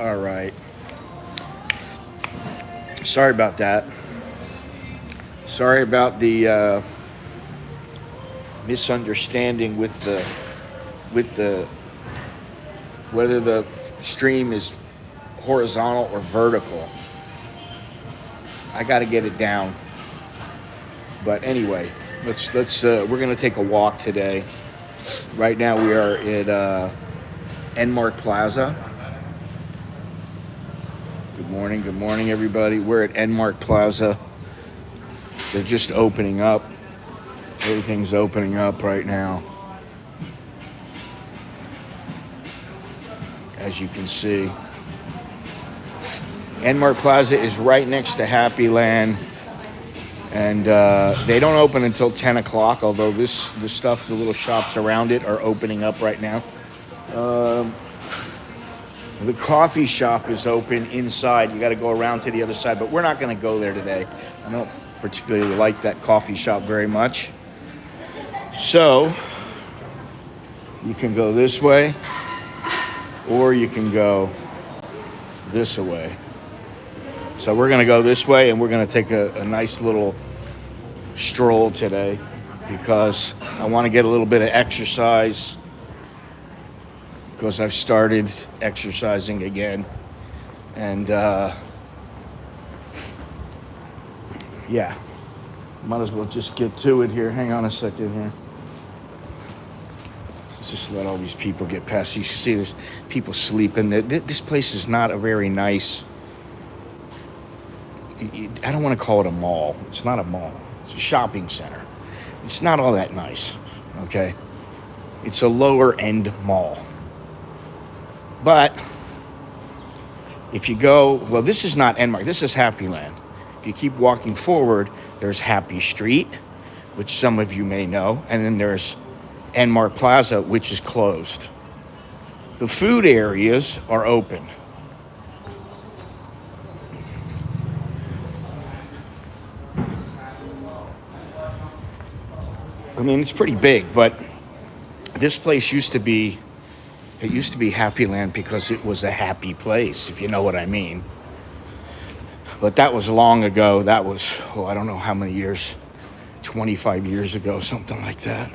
All right. Sorry about that. Sorry about the misunderstanding with the whether the stream is horizontal or vertical. I got to get it down. But anyway, let's we're gonna take a walk today. Right now we are at Enmark Plaza. Good morning, everybody. We're at Enmark Plaza. They're just opening up. Everything's opening up right now, as you can see. Enmark Plaza is right next to Happy Land, and they don't open until 10 o'clock, although the little shops around it are opening up right now. The coffee shop is open inside. You got to go around to the other side, but we're not going to go there today. I don't particularly like that coffee shop very much. So you can go this way, or you can go this way. So we're going to go this way, and we're going to take a nice little stroll today because I want to get a little bit of exercise, because I've started exercising again. And yeah, might as well just get to it here. Hang on a second here. Let's just let all these people get past. You see there's people sleeping. This place is not a very nice, I don't want to call it a mall. It's not a mall. It's a shopping center. It's not all that nice, okay? It's a lower end mall. But if you go, well, this is not Enmark, this is Happy Land. If you keep walking forward, there's Happy Street, which some of you may know, and then there's Enmark Plaza, which is closed. The food areas are open. I mean, it's pretty big, but this place used to be Happy Land because it was a happy place, if you know what I mean. But that was long ago. That was, I don't know how many years, 25 years ago, something like that.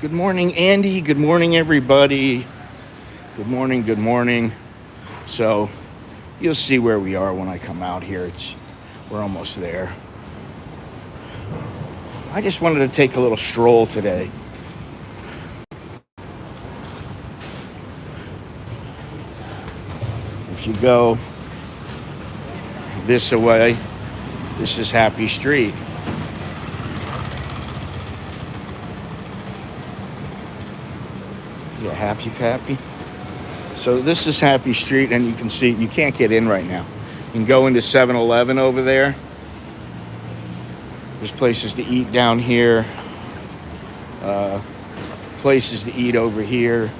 Good morning, Andy. Good morning, everybody. Good morning. So you'll see where we are when I come out here. We're almost there. I just wanted to take a little stroll today. If you go this way, this is Happy Street. Yeah, Happy Pappy. So this is Happy Street, and you can see you can't get in right now. You can go into 7-Eleven over there. There's places to eat down here, places to eat over here.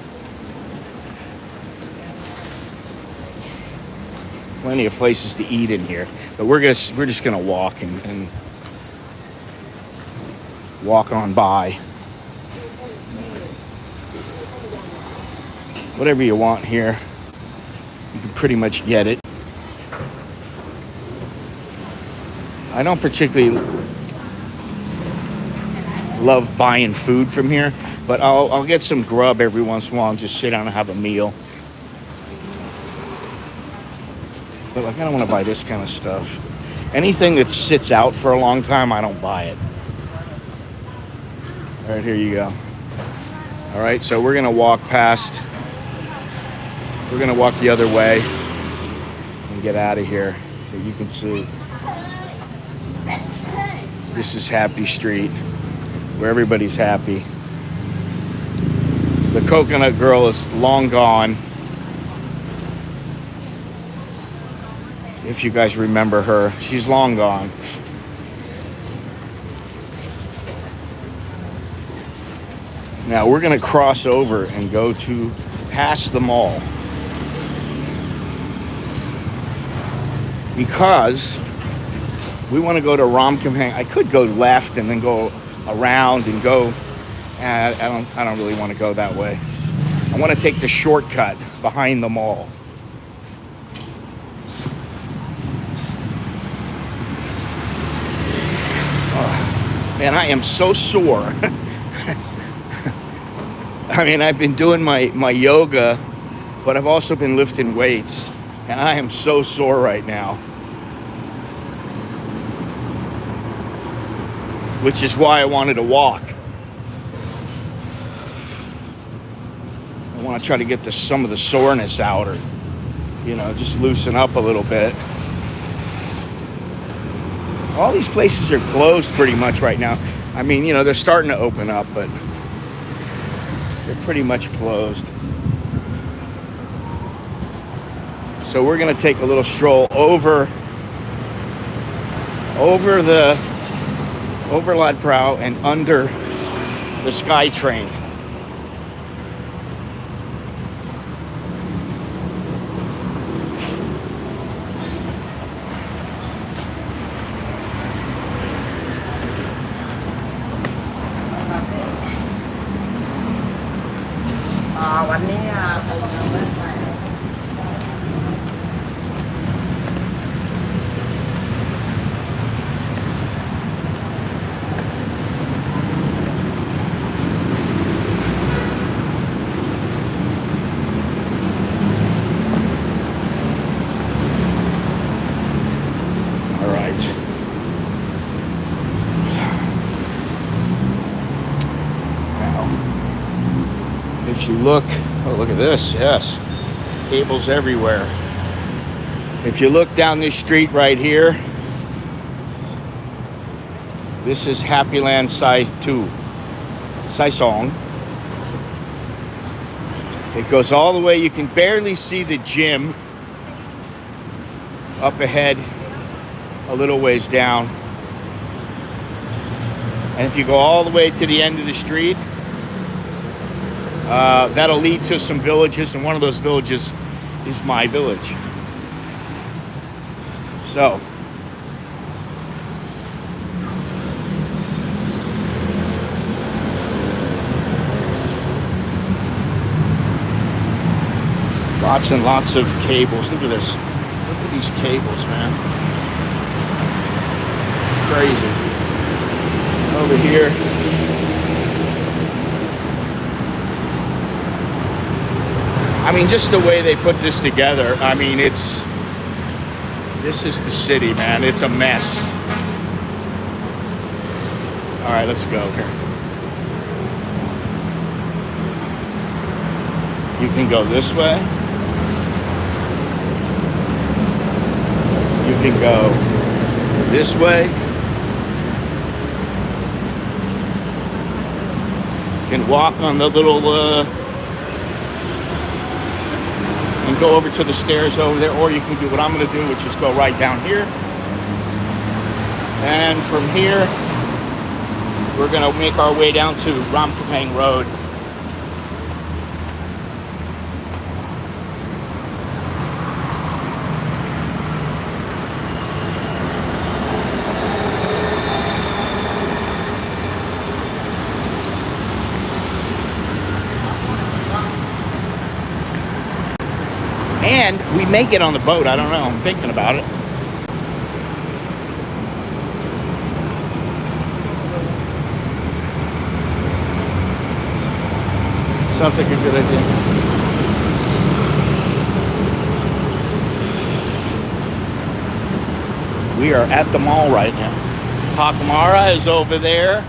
Plenty of places to eat in here, but we're just gonna walk and walk on by. Whatever you want here, you can pretty much get it. I don't particularly love buying food from here, but I'll get some grub every once in a while and just sit down and have a meal. But like, I don't want to buy this kind of stuff. Anything that sits out for a long time, I don't buy it. All right, here you go. All right, so we're gonna walk past. We're gonna walk the other way and get out of here. So you can see this is Happy Street, where everybody's happy. The coconut girl is long gone. If you guys remember her, she's long gone. Now we're gonna cross over and go past the mall, because we want to go to Rom Kim Hang. I could go left and then go around and go I don't really want to go that way. I want to take the shortcut behind the mall. Oh, man, I am so sore. I mean, I've been doing my yoga, but I've also been lifting weights, and I am so sore right now. Which is why I wanted to walk. I want to try to get some of the soreness out, or, you know, just loosen up a little bit. All these places are closed pretty much right now. I mean, you know, they're starting to open up, but they're pretty much closed. So we're going to take a little stroll over the Overlad Prow and under the SkyTrain. If you look, oh, look at this, yes, cables everywhere. If you look down this street right here, this is Happy Land Sai Tu, Sai Song. It goes all the way, you can barely see the gym up ahead, a little ways down. And if you go all the way to the end of the street, that'll lead to some villages, and one of those villages is my village. So, lots and lots of cables. Look at this. Look at these cables, man. Crazy. Over here. I mean, just the way they put this together, I mean, this is the city, man. It's a mess. All right, let's go here. You can go this way. You can go this way. You can walk on the little and go over to the stairs over there, or you can do what I'm going to do, which is go right down here. And from here, we're going to make our way down to Ramkapang Road. And we may get on the boat. I don't know. I'm thinking about it. Sounds like a good idea. We are at the mall right now. Pakamara is over there.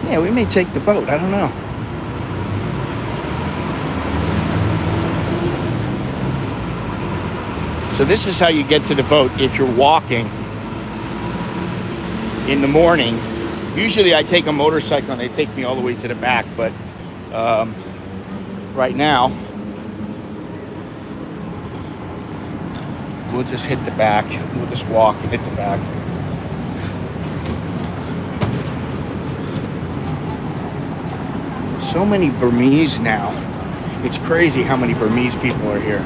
Yeah, we may take the boat. I don't know. So this is how you get to the boat if you're walking in the morning. Usually I take a motorcycle and they take me all the way to the back, but right now we'll just hit the back. We'll just walk and hit the back. So many Burmese now. It's crazy how many Burmese people are here.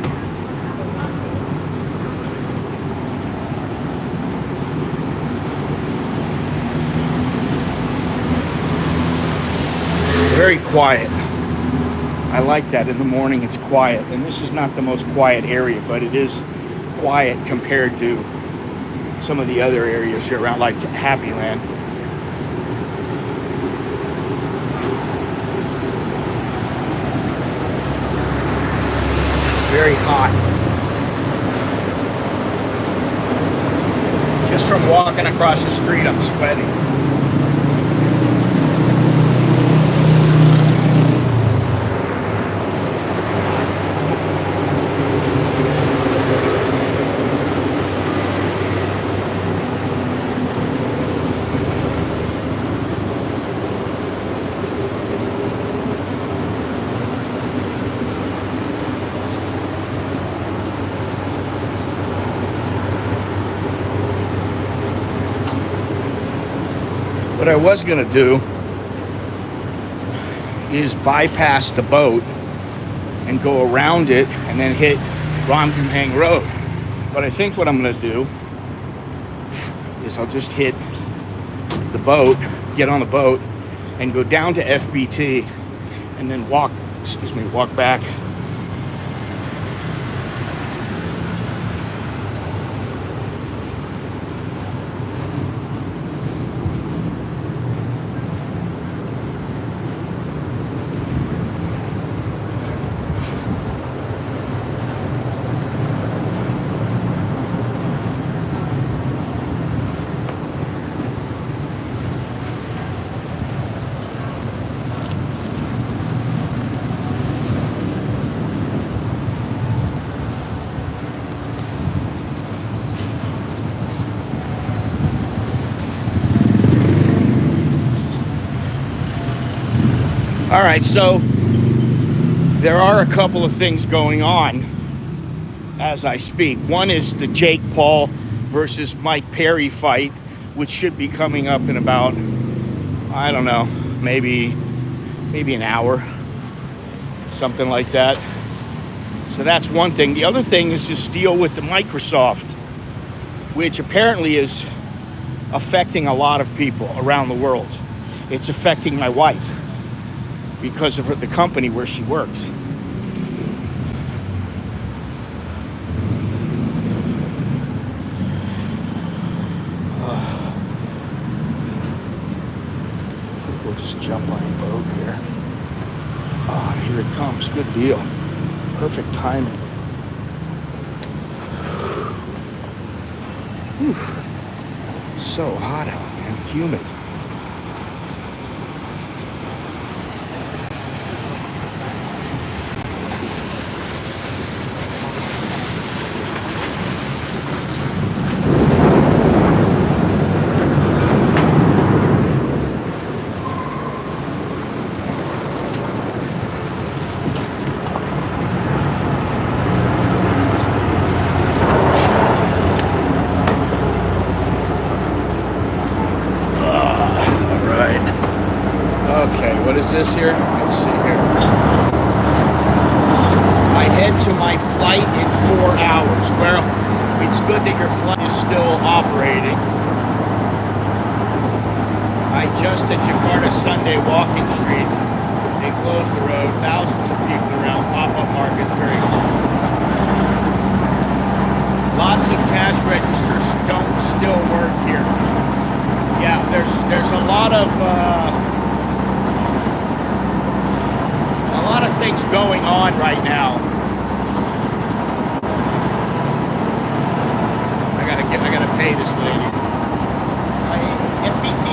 very quiet. I like that. In the morning it's quiet, and this is not the most quiet area, but it is quiet compared to some of the other areas here around, like Happy Land. Very hot. Just from walking across the street, I'm sweating. What I was gonna do is bypass the boat and go around it and then hit Ramkhamhaeng Road. But I think what I'm gonna do is I'll just hit the boat, get on the boat, and go down to FBT and then walk back. All right, so there are a couple of things going on as I speak. One is the Jake Paul versus Mike Perry fight, which should be coming up in about, I don't know, maybe an hour, something like that. So that's one thing. The other thing is this deal with the Microsoft, which apparently is affecting a lot of people around the world. It's affecting my wife because of the company where she works. I think we'll just jump on a boat here. Oh, here it comes. Good deal. Perfect timing. Whew. So hot out, man. Humid. What is this here? Let's see here. I head to my flight in 4 hours. Well, it's good that your flight is still operating. I just at Jakarta Sunday walking street. They closed the road. Thousands of people around pop-up markets. Very cool. Lots of cash registers don't still work here. Yeah, there's a lot of things going on right now. I gotta pay this lady. FBT.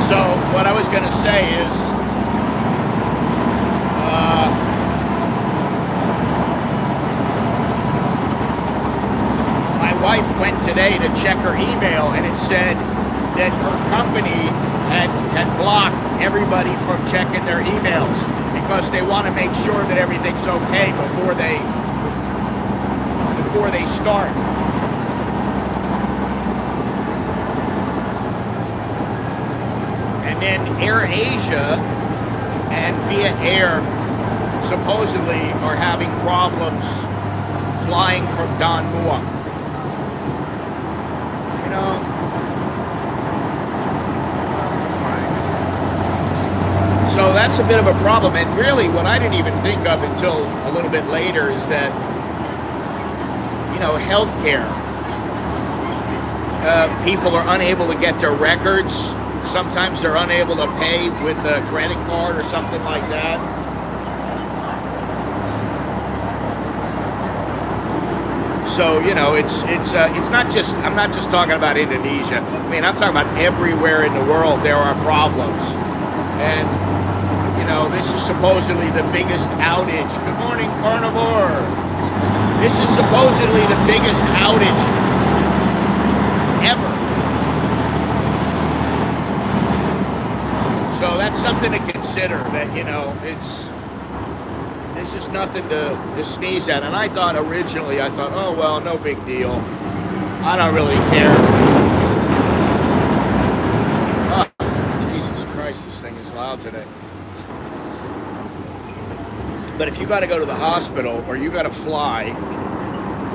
So what I was going to say is, my wife went today to check her email and it said that her company had blocked everybody from checking their emails because they want to make sure that everything's okay before they start. And then Air Asia and Viet Air supposedly are having problems flying from Don Mueang. You know, so that's a bit of a problem. And really what I didn't even think of until a little bit later is that, you know, healthcare, people are unable to get their records. Sometimes they're unable to pay with a credit card or something like that. So, you know, it's not just, I'm not just talking about Indonesia. I mean, I'm talking about everywhere in the world there are problems. And, you know, this is supposedly the biggest outage. Good morning, Carnivore. This is supposedly the biggest outage ever. So that's something to consider, that, you know, this is nothing to sneeze at. And I thought originally, oh, well, no big deal. I don't really care. Oh, Jesus Christ, this thing is loud today. But if you got to go to the hospital or you got to fly,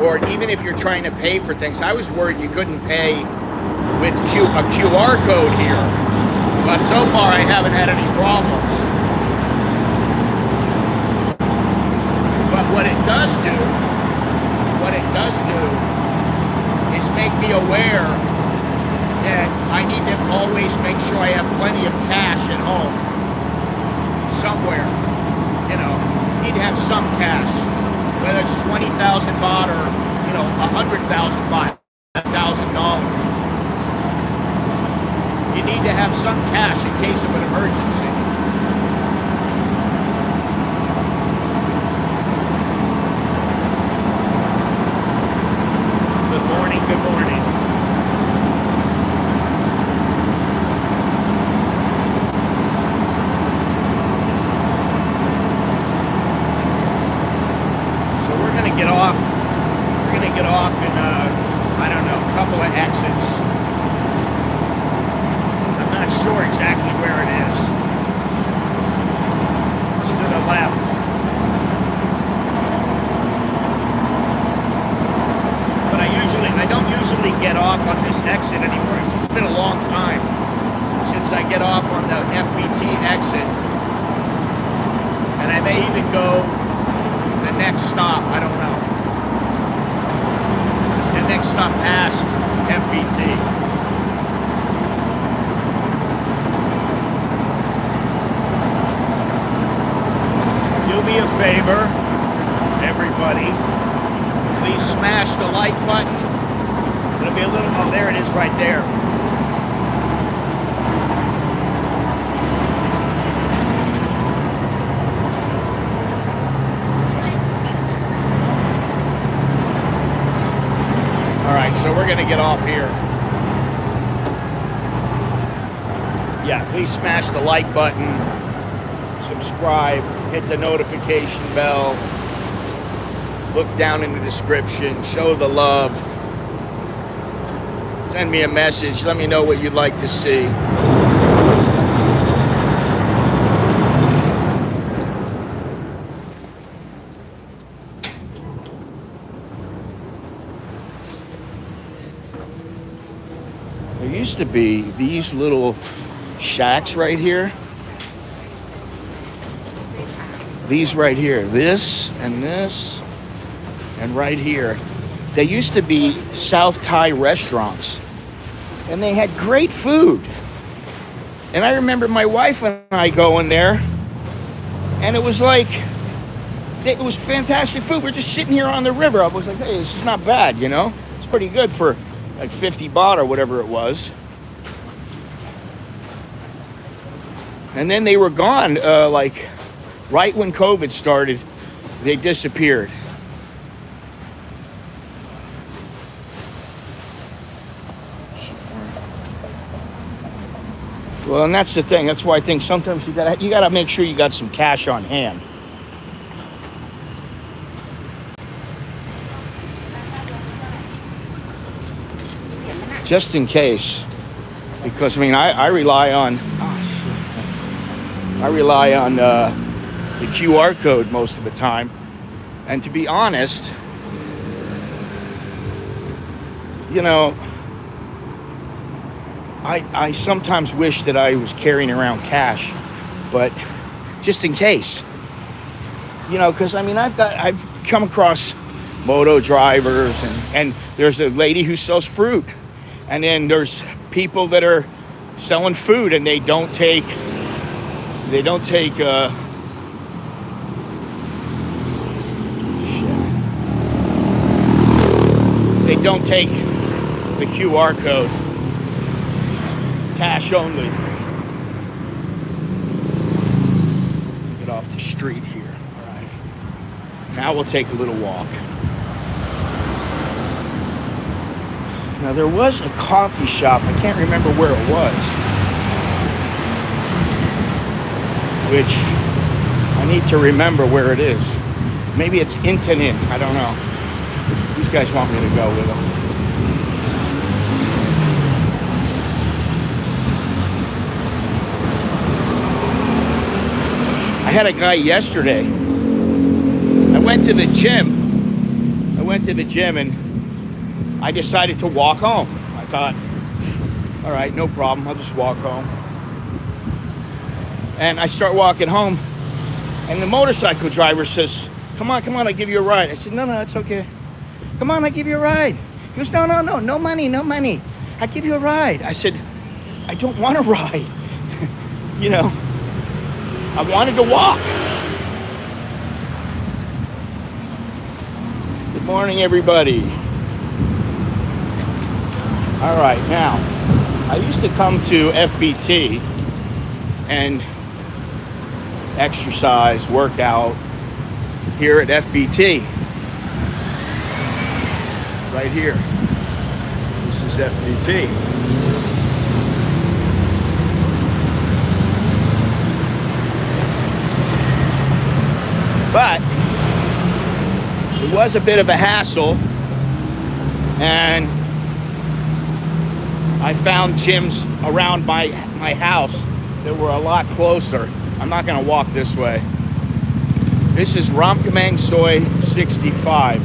or even if you're trying to pay for things, I was worried you couldn't pay with a QR code here. But so far, I haven't had any problems. But what it does do is make me aware that I need to always make sure I have plenty of cash at home. Somewhere, you know, you need to have some cash. Whether it's 20,000 baht or, you know, 100,000 baht, $1,000. You need to have some cash in case of an emergency. Good morning, good morning. So we're going to get off. We're going to get off in, I don't know, a couple of exits. Not sure exactly where it is. It's to the left. But I don't usually get off on this exit anymore. It's been a long time since I get off on the FBT exit. And I may even go the next stop, I don't know. The next stop past FBT. Do me a favor, everybody, please smash the like button. It'll be a little, oh, there it is right there. All right, so we're gonna get off here. Yeah, please smash the like button, subscribe, hit the notification bell, look down in the description, show the love, send me a message, let me know what you'd like to see. There used to be these little shacks right here. These right here, this, and right here. They used to be South Thai restaurants, and they had great food. And I remember my wife and I going there, and it was like, it was fantastic food. We're just sitting here on the river. I was like, hey, this is not bad, you know? It's pretty good for like 50 baht or whatever it was. And then they were gone, like, right when COVID started, they disappeared. Well, and that's the thing. That's why I think sometimes you gotta make sure you got some cash on hand. Just in case. Because I mean I rely on the QR code most of the time. And to be honest, you know, I sometimes wish that I was carrying around cash, but just in case, you know, because I mean, I've come across moto drivers, and there's a lady who sells fruit, and then there's people that are selling food, and they don't take they don't take the QR code. Cash only. Get off the street here. All right. Now we'll take a little walk. Now there was a coffee shop. I can't remember where it was. Which I need to remember where it is. Maybe it's Intanin. I don't know. These guys want me to go with them. I had a guy yesterday. I went to the gym and I decided to walk home. I thought, all right, no problem. I'll just walk home. And I start walking home, and the motorcycle driver says, come on, I'll give you a ride. I said, no, it's okay. Come on, I'll give you a ride. He goes, no money. I'll give you a ride. I said, I don't want a ride. You know, I wanted to walk. Good morning, everybody. All right, now, I used to come to FBT and exercise, work out here at FBT. Right here. This is FBT. But it was a bit of a hassle, and I found gyms around my house that were a lot closer. I'm not going to walk this way. This is Ramkhameng Soi 65.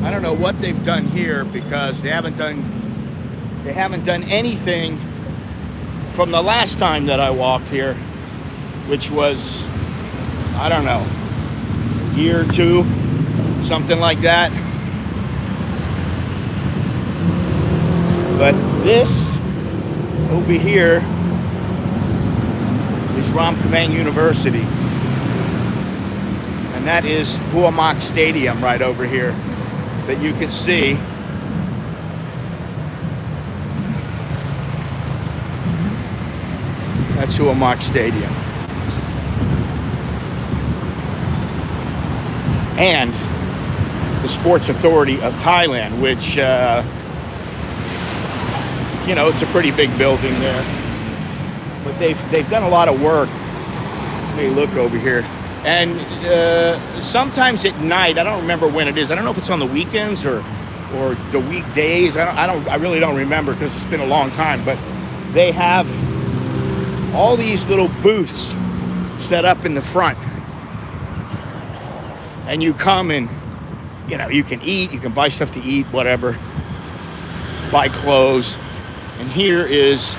I don't know what they've done here, because they haven't done anything from the last time that I walked here, which was, I don't know, a year or two, something like that. But this over here is Ramkhameng University. And that is Huamak Stadium right over here that you can see. That's Huamak Stadium. And the Sports Authority of Thailand, which, you know, it's a pretty big building there. But they've done a lot of work. Let me look over here. And sometimes at night, I don't remember when it is. I don't know if it's on the weekends or the weekdays. I really don't remember, because it's been a long time. But they have all these little booths set up in the front. And you come and, you know, you can eat, you can buy stuff to eat, whatever. Buy clothes. And here is,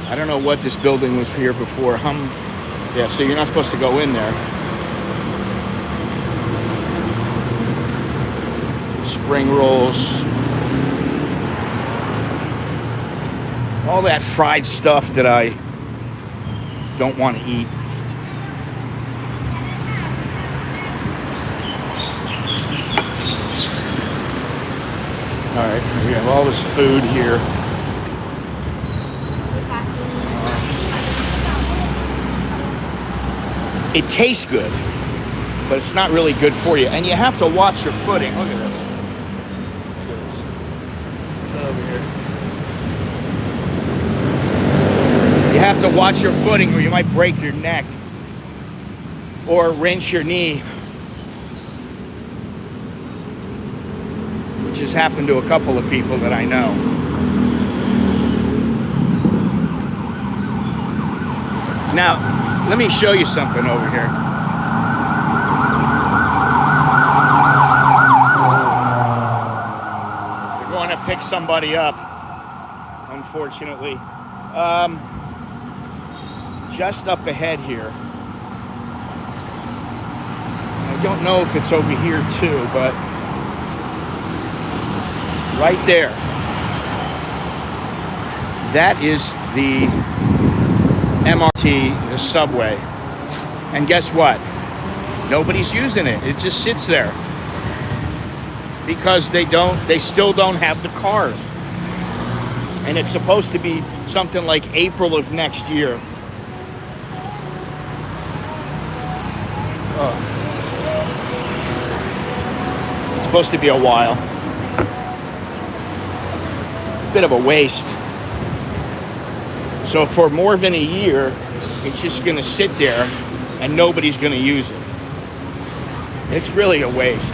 I don't know what this building was here before. Yeah, so you're not supposed to go in there. Spring rolls. All that fried stuff that I don't want to eat. All right, we have all this food here. It tastes good, but it's not really good for you. And you have to watch your footing. Look at this. You have to watch your footing or you might break your neck or wrench your knee, which has happened to a couple of people that I know. Now, let me show you something over here. They're going to pick somebody up, unfortunately. Just up ahead here. I don't know if it's over here too, but right there. That is the MRT, the subway. And guess what? Nobody's using it. It just sits there. Because they still don't have the cars. And it's supposed to be something like April of next year. Oh. It's supposed to be a while. Bit of a waste. So for more than a year, it's just going to sit there and nobody's going to use it. It's really a waste.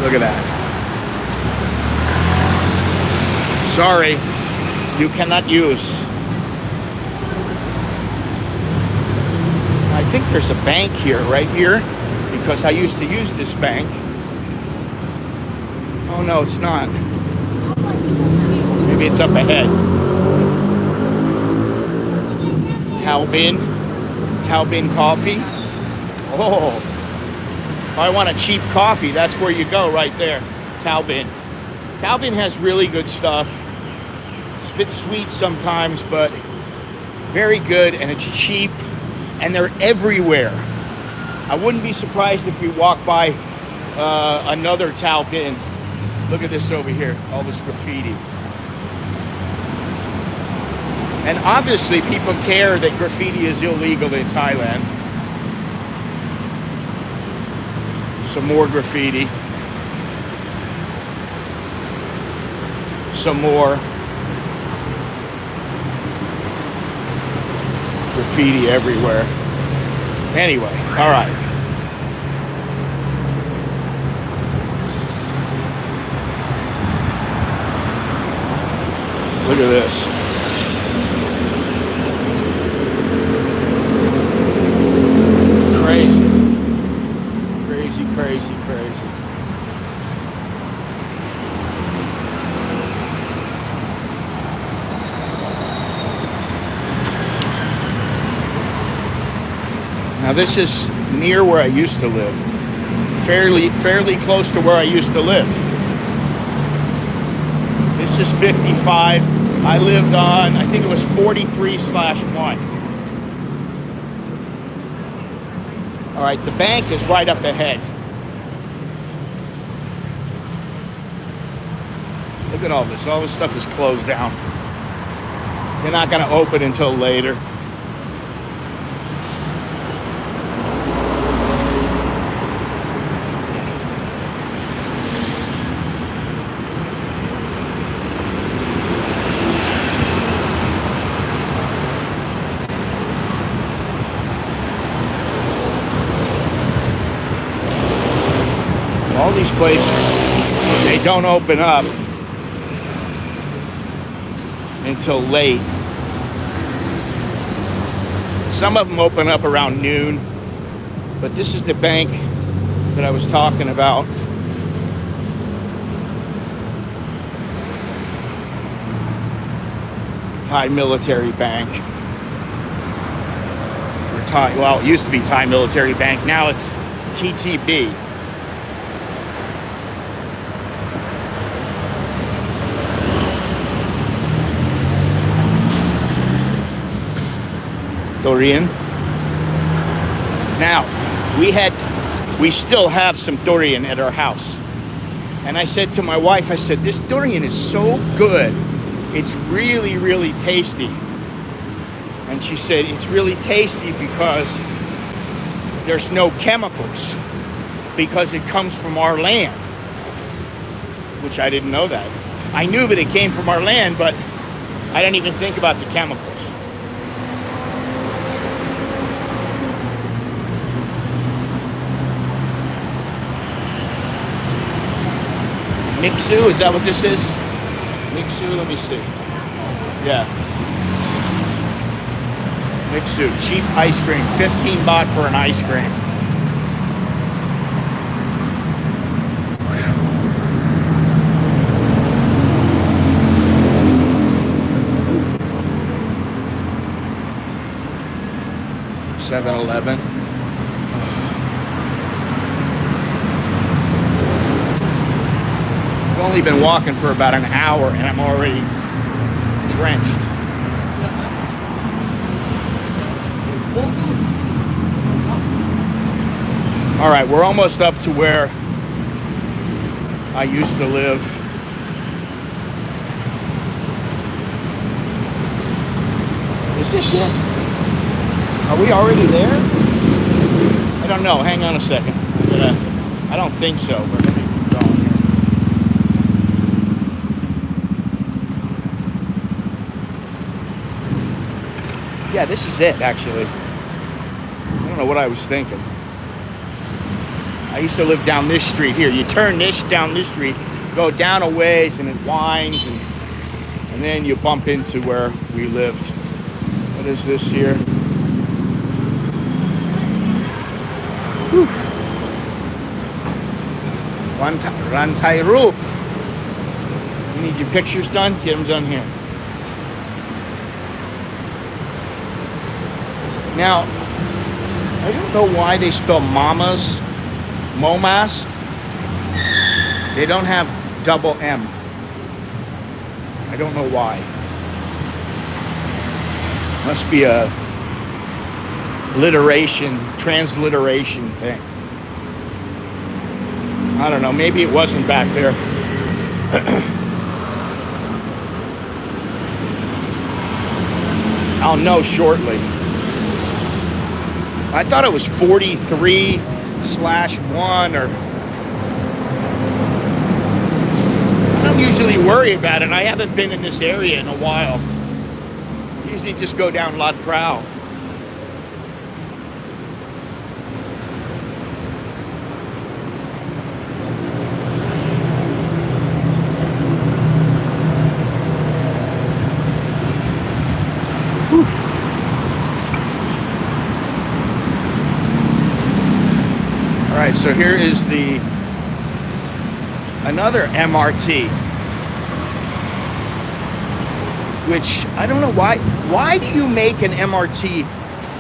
Look at that. Sorry, you cannot use. I think there's a bank here, right here, because I used to use this bank. Oh no, it's not. Maybe it's up ahead. Tao Bin Coffee. Oh, if I want a cheap coffee, that's where you go, right there. Tao Bin. Tao Bin has really good stuff. It's a bit sweet sometimes, but very good, and it's cheap, and they're everywhere. I wouldn't be surprised if we walk by another Tao Bin. Look at this over here, all this graffiti. And obviously people care that graffiti is illegal in Thailand. Some more graffiti. Some more graffiti everywhere. Anyway, all right. Look at this. Crazy. Crazy, crazy, crazy. Now this is near where I used to live. Fairly close to where I used to live. This is 55. I lived on, I think it was 43/1. All right, the bank is right up ahead. Look at all this. All this stuff is closed down. They're not going to open until later. All these places, they don't open up until late. Some of them open up around noon, but this is the bank that I was talking about. Thai Military Bank. Or Thai, well, it used to be Thai Military Bank, now it's TTB. Durian. Now, we still have some durian at our house. And I said to my wife, I said, this durian is so good. It's really, really tasty. And she said, it's really tasty because there's no chemicals. because it comes from our land, which I didn't know that. I knew that it came from our land, but I didn't even think about the chemicals. Mixu, is that what this is? Mixu, let me see. Yeah. Mixu, cheap ice cream, 15 baht for an ice cream. $7-Eleven. I've only been walking for about an hour and I'm already drenched. All right, we're almost up to where I used to live. Is this it? Are we already there? I don't know. Hang on a second. I don't think so, but let me keep going here. Yeah, this is it, actually. I don't know what I was thinking. I used to live down this street here. You turn down this street, go down a ways, and it winds, and then you bump into where we lived. What is this here? Whew. Rantairu. You need your pictures done? Get them done here. Now, I don't know why they spell mamas, momas. They don't have double M. I don't know why. Must be a transliteration thing. I don't know, maybe it wasn't back there. I'll know shortly. I thought it was 43/1 or... I don't usually worry about it. I haven't been in this area in a while. Usually just go down Lad Prao. All right, so here is another MRT, which I don't know why. Why do you make an MRT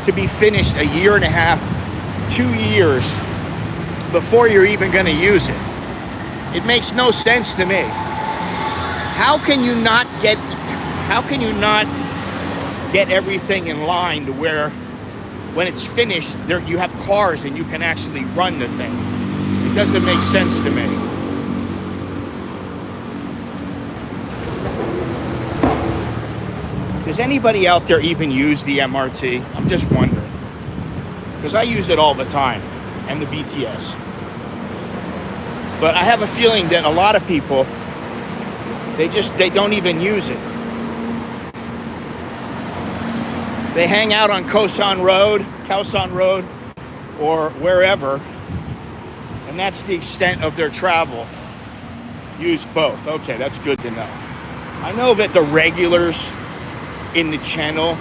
to be finished a year and a half, 2 years before you're even going to use it? It makes no sense to me. How can you not get everything in line to where when it's finished, you have cars and you can actually run the thing? It doesn't make sense to me. Does anybody out there even use the MRT? I'm just wondering. Because I use it all the time, and the BTS. But I have a feeling that a lot of people, they don't even use it. They hang out on Khao San Road, or wherever, and that's the extent of their travel. Use both. Okay, that's good to know. I know that the regulars in the channel,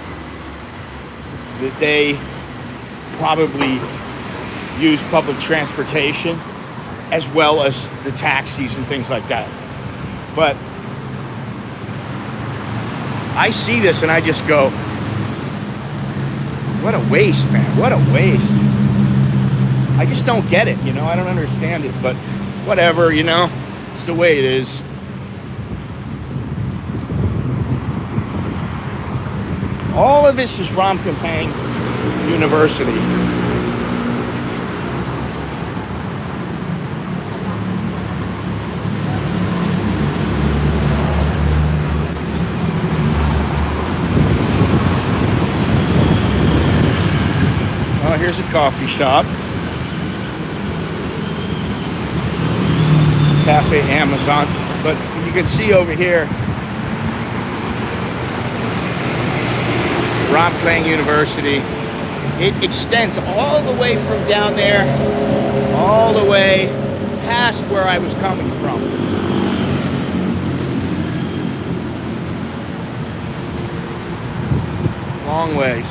that they probably use public transportation as well as the taxis and things like that. But I see this and I just go, what a waste, man. What a waste. I just don't get it, you know. I don't understand it, but whatever, you know. It's the way it is. All of this is Ramkhamhaeng University. Oh, here's a coffee shop. Cafe Amazon. But you can see over here, Romplang University. It extends all the way from down there, all the way past where I was coming from. Long ways.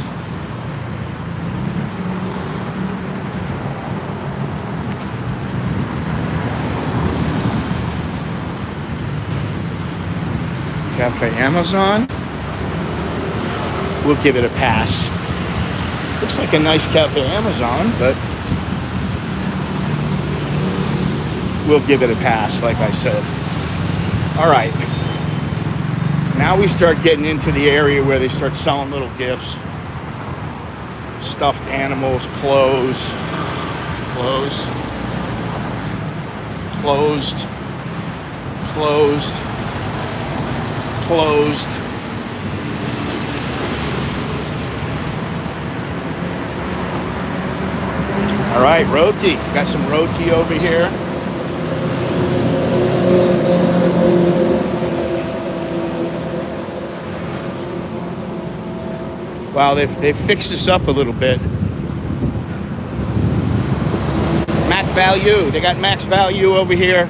Cafe Amazon. We'll give it a pass. Looks like a nice Cafe Amazon, but we'll give it a pass, like I said. All right. Now we start getting into the area where they start selling little gifts. Stuffed animals, clothes, closed. All right, roti. Got some roti over here. Wow, they've fixed this up a little bit. Max value. They got max value over here,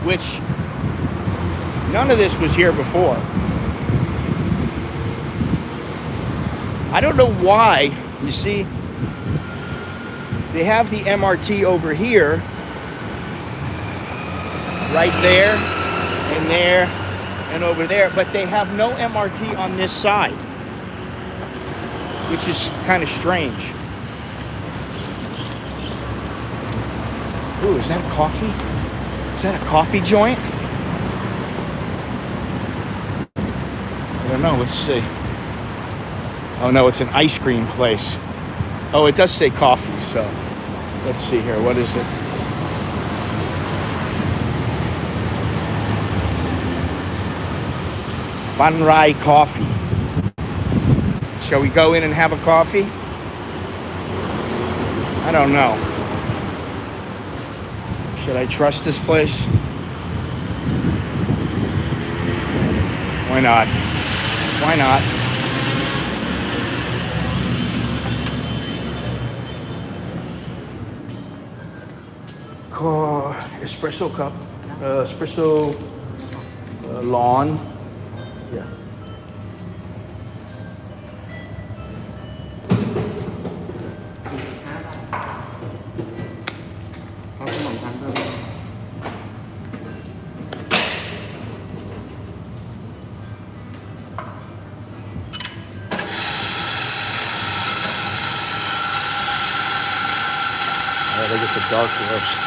which none of this was here before. I don't know why. You see, they have the MRT over here, right there, and over there, but they have no MRT on this side, which is kind of strange. Ooh, is that coffee? Is that a coffee joint? I don't know, let's see. Oh no, it's an ice cream place. Oh, it does say coffee, so let's see here. What is it? Ban Rai Coffee. Shall we go in and have a coffee? I don't know. Should I trust this place? Why not? Why not? Espresso cup, espresso lawn. Yeah. They get the dark roast.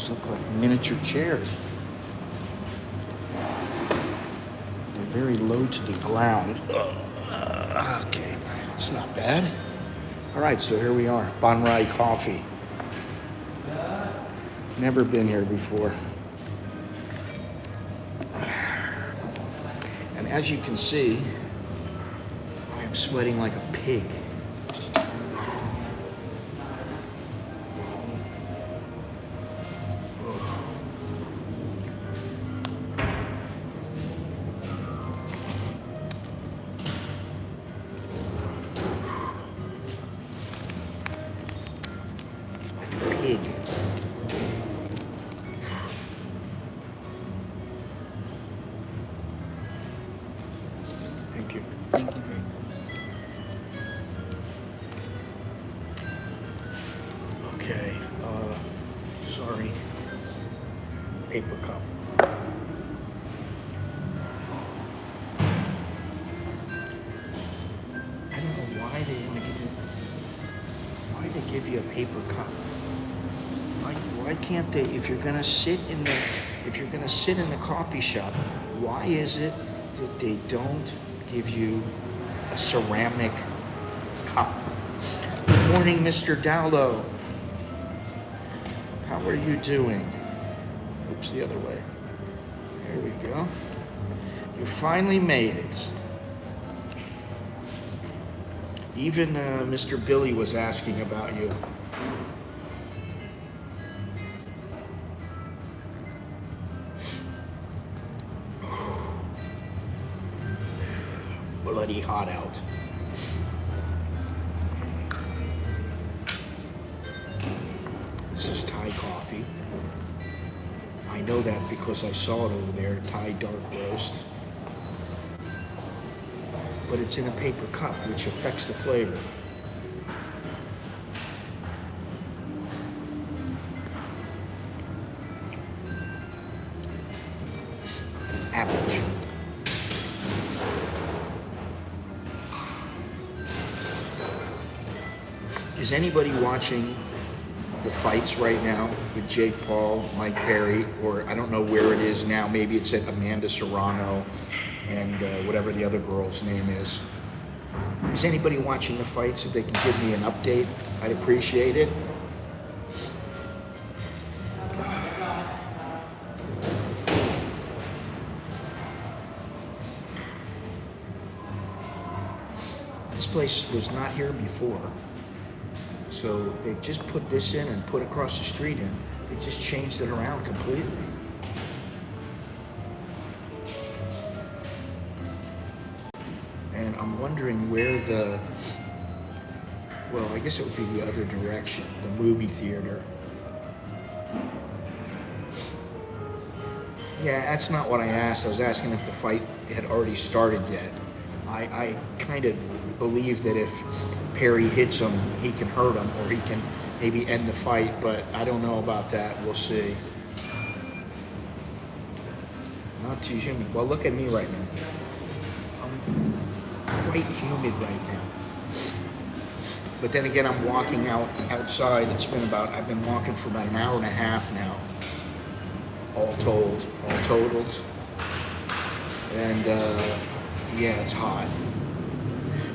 These look like miniature chairs. They're very low to the ground. Okay, it's not bad. All right, so here we are, Ban Rai Coffee. Never been here before. And as you can see, I am sweating like a pig. Pig. Thank you. Thank you. Okay. Sorry. paper cup. I don't know why they want to give you, why they give you a paper cup. Why can't they, if you're gonna sit in the coffee shop, why is it that they don't give you a ceramic cup? Good morning, Mr. Dowlow. How are you doing? Oops, the other way. There we go. You finally made it. Even Mr. Billy was asking about you. Bloody hot out. This is Thai coffee. I know that because I saw it over there, Thai dark roast. But it's in a paper cup, which affects the flavor. Average. Is anybody watching the fights right now with Jake Paul, Mike Perry, or I don't know where it is now. Maybe it's at Amanda Serrano and whatever the other girl's name is. Is anybody watching the fights so they can give me an update? I'd appreciate it. This place was not here before. So they've just put this in and put across the street in. They just changed it around completely. And I'm wondering where the, well, I guess it would be the other direction, the movie theater. Yeah, that's not what I asked. I was asking if the fight had already started yet. I kind of believe that if Perry hits him, he can hurt him, or he can maybe end the fight, but I don't know about that. We'll see. Not too humid. Well, look at me right now. I'm quite humid right now. But then again, I'm walking outside. It's been I've been walking for about an hour and a half now, all totaled. And yeah, it's hot.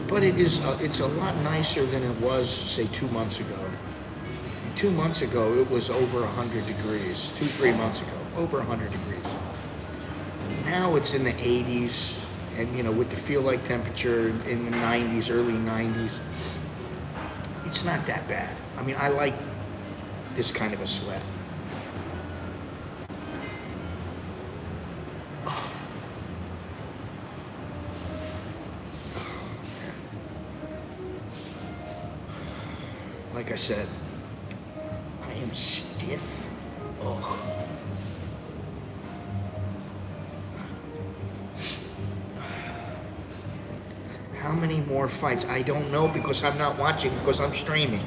But it's a lot nicer than it was, say, 2 months ago. 2 months ago, it was over 100 degrees. 3 months ago, over 100 degrees. Now it's in the 80s, and with the feel-like temperature in the 90s, early 90s. It's not that bad. I mean, I like this kind of a sweat. Like I said, I am stiff. Oh. How many more fights? I don't know because I'm not watching, because I'm streaming.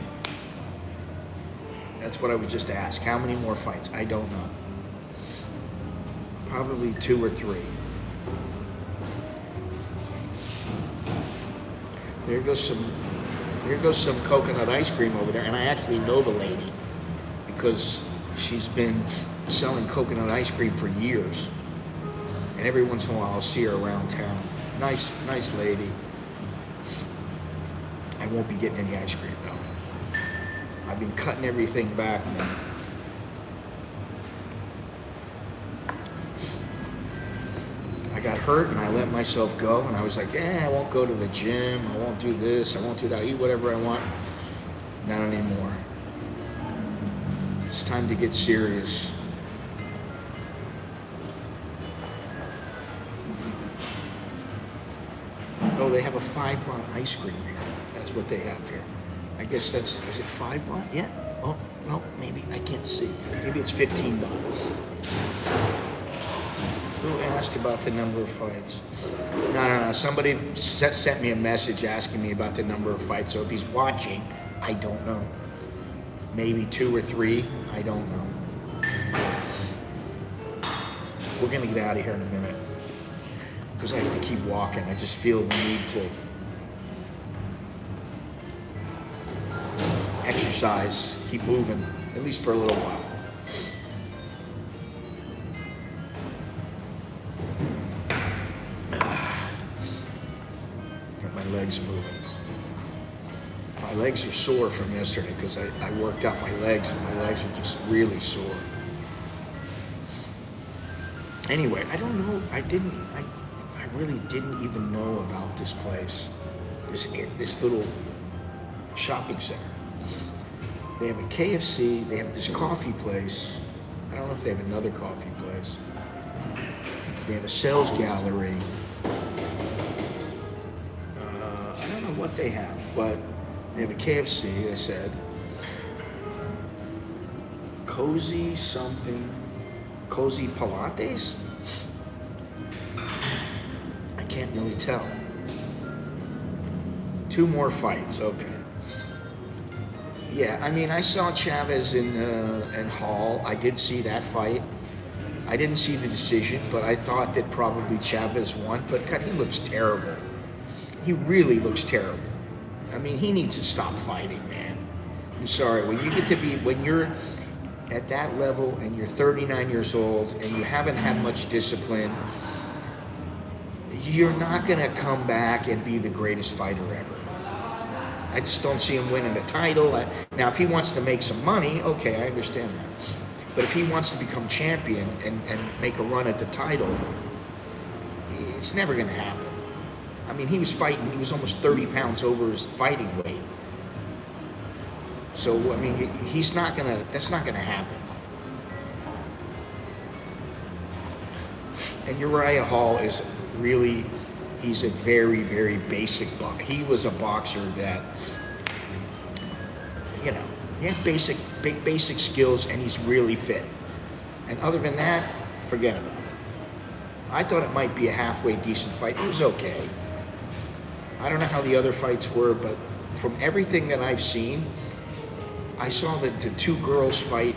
That's what I was just asked. How many more fights? I don't know. Probably 2 or 3. There goes some coconut ice cream over there, and I actually know the lady because she's been selling coconut ice cream for years. And every once in a while I'll see her around town. Nice lady. I won't be getting any ice cream though. I've been cutting everything back now. I got hurt and I let myself go, and I was like, I won't go to the gym, I won't do this, I won't do that, I'll eat whatever I want. Not anymore. It's time to get serious. Oh, they have a 5-baht ice cream here. That's what they have here. I guess is it 5 baht? Yeah. Oh, no, maybe, I can't see. Maybe it's 15 baht. Who asked about the number of fights? No. Somebody sent me a message asking me about the number of fights. So if he's watching, I don't know. Maybe 2 or 3. I don't know. We're gonna get out of here in a minute because I have to keep walking. I just feel the need to exercise, keep moving, at least for a little while. Get my legs moving. My legs are sore from yesterday because I worked out my legs and my legs are just really sore. Anyway, I don't know, I really didn't even know about this place, this little shopping center. They have a KFC, they have this coffee place. I don't know if they have another coffee place. They have a sales gallery. I don't know what they have, but they have a KFC, I said. Cozy something, Cozy Pilates? I can't really tell. 2 more fights, okay. Yeah, I mean, I saw Chavez and Hall. I did see that fight. I didn't see the decision, but I thought that probably Chavez won. But God, he looks terrible. He really looks terrible. I mean, he needs to stop fighting, man. I'm sorry. When you're at that level and you're 39 years old and you haven't had much discipline, you're not gonna come back and be the greatest fighter ever. I just don't see him winning a title. Now, if he wants to make some money, okay, I understand that. But if he wants to become champion and make a run at the title, it's never going to happen. I mean, he was fighting, he was almost 30 pounds over his fighting weight. So, I mean, that's not going to happen. And Uriah Hall is really, he's a very, very basic boxer. He was a boxer that, you know, he had basic skills and he's really fit. And other than that, forget about it. I thought it might be a halfway decent fight. It was okay. I don't know how the other fights were, but from everything that I've seen, I saw the 2 girls fight.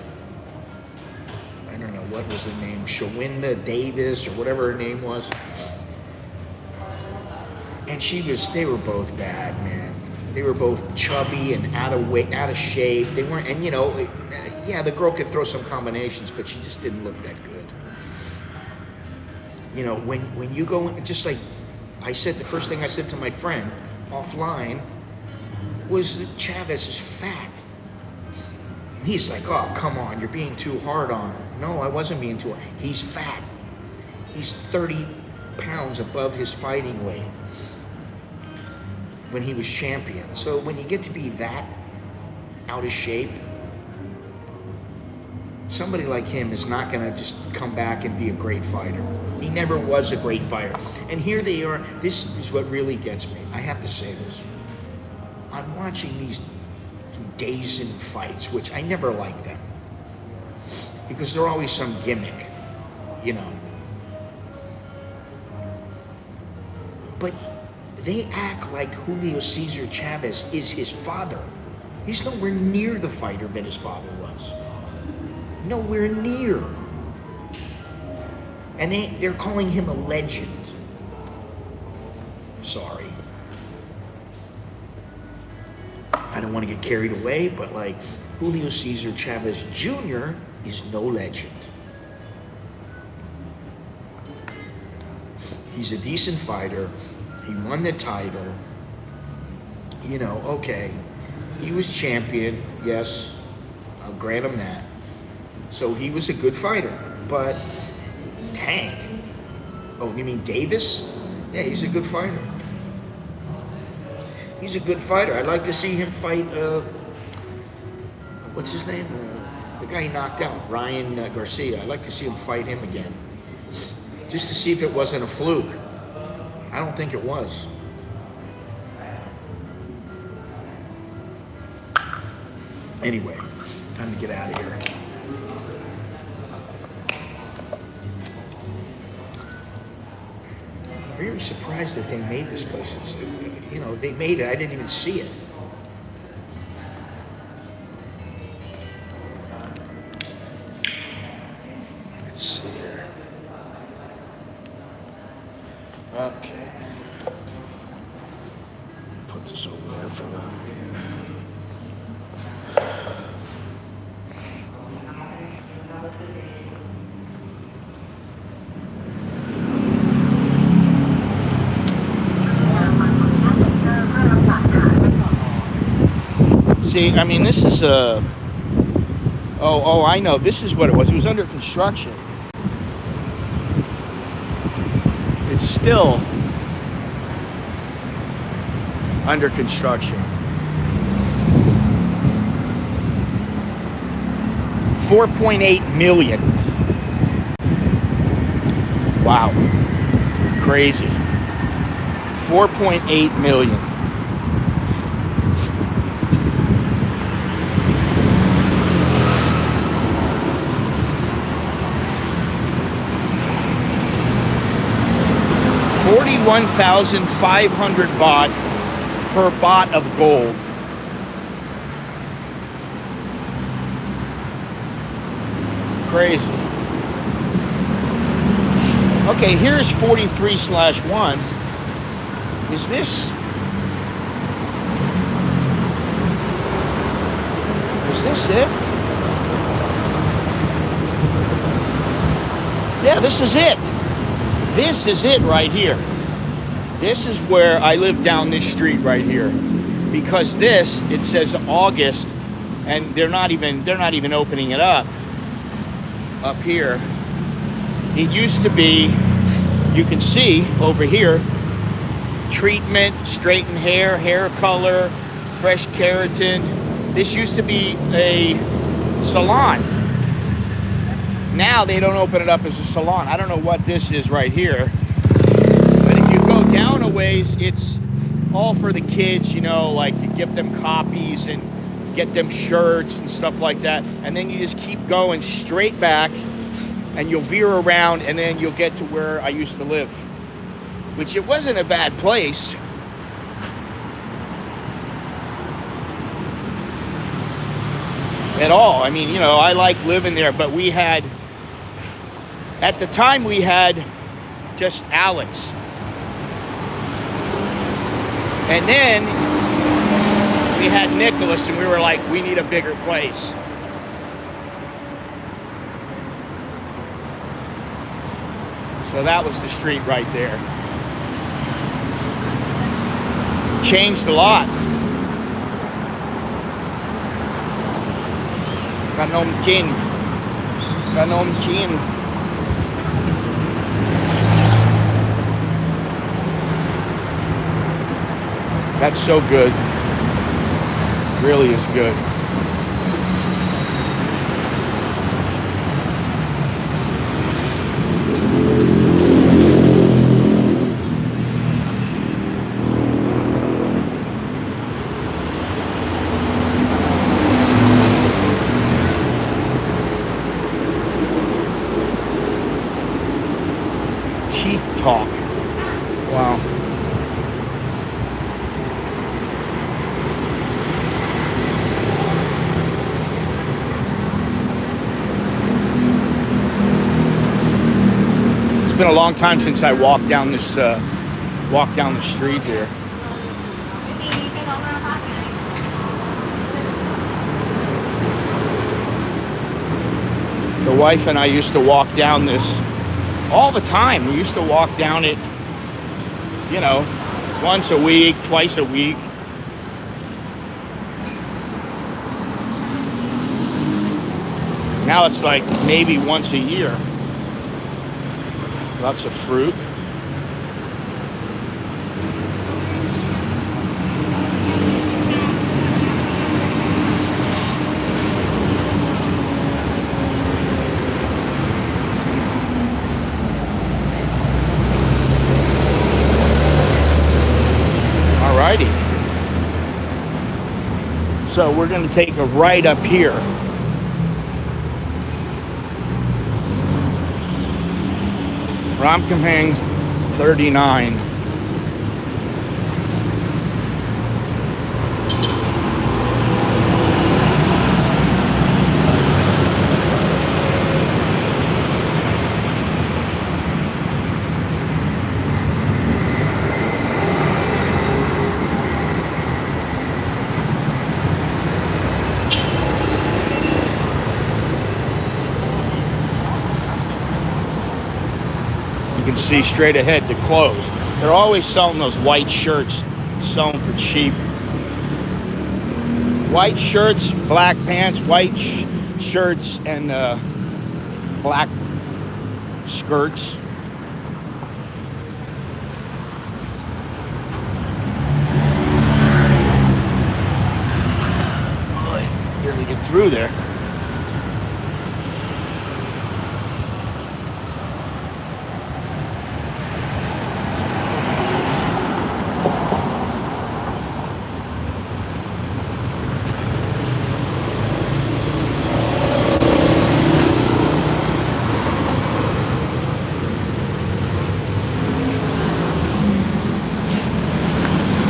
I don't know, what was the name? Shawinda Davis or whatever her name was. And they were both bad, man. They were both chubby and out of shape. They weren't, and you know, yeah, the girl could throw some combinations, but she just didn't look that good. You know, when you go, just like I said, the first thing I said to my friend offline was that Chavez is fat. And he's like, oh, come on, you're being too hard on him. No, I wasn't being too hard. He's fat. He's 30 pounds above his fighting weight when he was champion. So when you get to be that out of shape, somebody like him is not gonna just come back and be a great fighter. He never was a great fighter. And here they are, this is what really gets me. I have to say this. I'm watching these Dazen fights, which I never like them, because they're always some gimmick, you know. But they act like Julio Cesar Chavez is his father. He's nowhere near the fighter that his father was. Nowhere near. And they're calling him a legend. Sorry. I don't want to get carried away, but like, Julio Cesar Chavez Jr. is no legend. He's a decent fighter. He won the title. You know, okay. He was champion, yes. I'll grant him that. So he was a good fighter. But Tank. Oh, you mean Davis? Yeah, he's a good fighter. He's a good fighter. I'd like to see him fight, what's his name? The guy he knocked out, Ryan Garcia. I'd like to see him fight him again. Just to see if it wasn't a fluke. I don't think it was. Anyway, time to get out of here. I'm very surprised that they made this place. It's, you know, they made it. I didn't even see it. Let's see here. this over there for the... See, I mean, this is a... Oh, I know. This is what it was. It was under construction. It's still under construction. 4.8 million. Wow. Crazy. 4.8 million. $41,500 baht per baht of gold. Crazy. Okay, here's 43/1. Is this it? Yeah, this is it. This is it right here. This is where I live, down this street right here. Because this, it says August, and they're not even opening it up here. It used to be, you can see over here, treatment, straighten hair, hair color, fresh keratin. This used to be a salon. Now they don't open it up as a salon. I don't know what this is right here. But if you go down a ways, it's all for the kids, you know, like you give them copies and get them shirts and stuff like that. And then you just keep going straight back and you'll veer around and then you'll get to where I used to live. Which it wasn't a bad place. At all. I mean, you know, I like living there, but we had, at the time we had just Alex. And then we had Nicholas and we were like, we need a bigger place. So that was the street right there. Changed a lot. Kanom Chin. Kanom Chin. That's so good. Really is good. Teeth talk. Wow. It's been a long time since I walked down the street here. The wife and I used to walk down this all the time. We used to walk down it, you know, once a week, twice a week. Now it's like maybe once a year. Lots of fruit. Alrighty. So we're going to take a right up here. Ramkhamhaeng 39. see straight ahead to clothes. They're always selling those white shirts, selling for cheap. White shirts, black pants, white shirts, and black skirts. Barely get through there.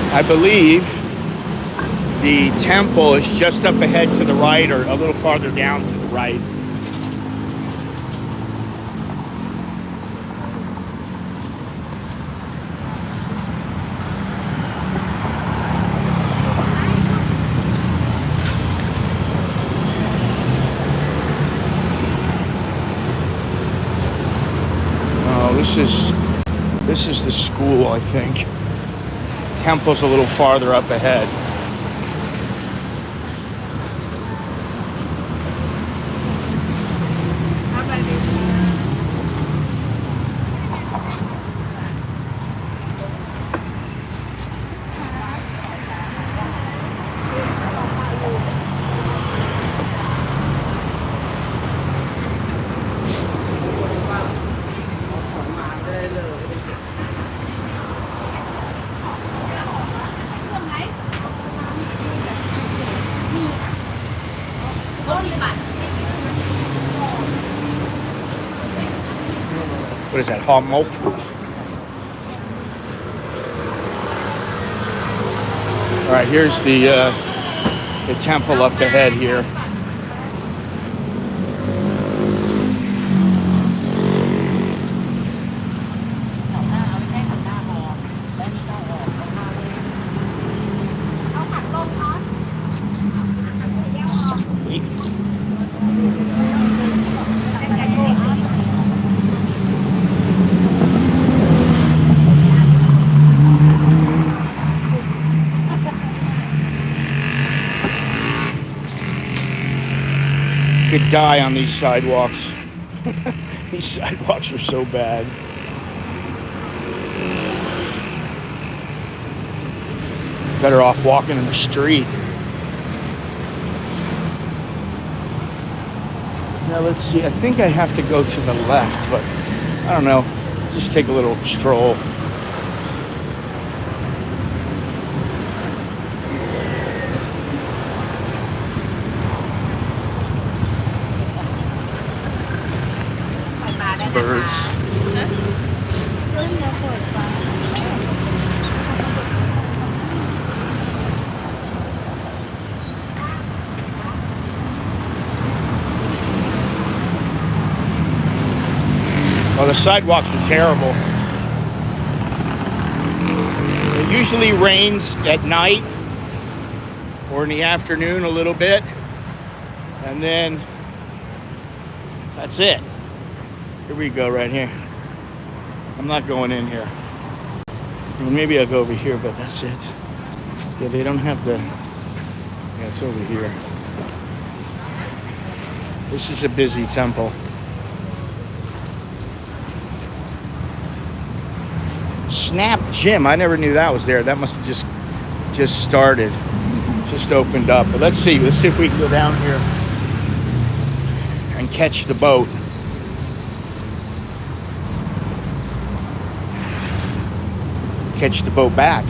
I believe the temple is just up ahead to the right, or a little farther down to the right. Oh, this is the school, I think. Temple's a little farther up ahead. What is that, hog malt? All right, here's the temple up ahead here. Could die on these sidewalks. These sidewalks are so bad. Better off walking in the street. Now let's see, I think I have to go to the left, but I don't know. Just take a little stroll. Birds. Well, the sidewalks are terrible. It usually rains at night or in the afternoon a little bit, and then that's it. Here we go, right here. I'm not going in here. Well, maybe I'll go over here, but that's it. Yeah, they don't have the... Yeah, it's over here. This is a busy temple. Snap Gym. I never knew that was there. That must have just started. Just opened up. But let's see. Let's see if we can go down here and catch the boat. Catch the boat back.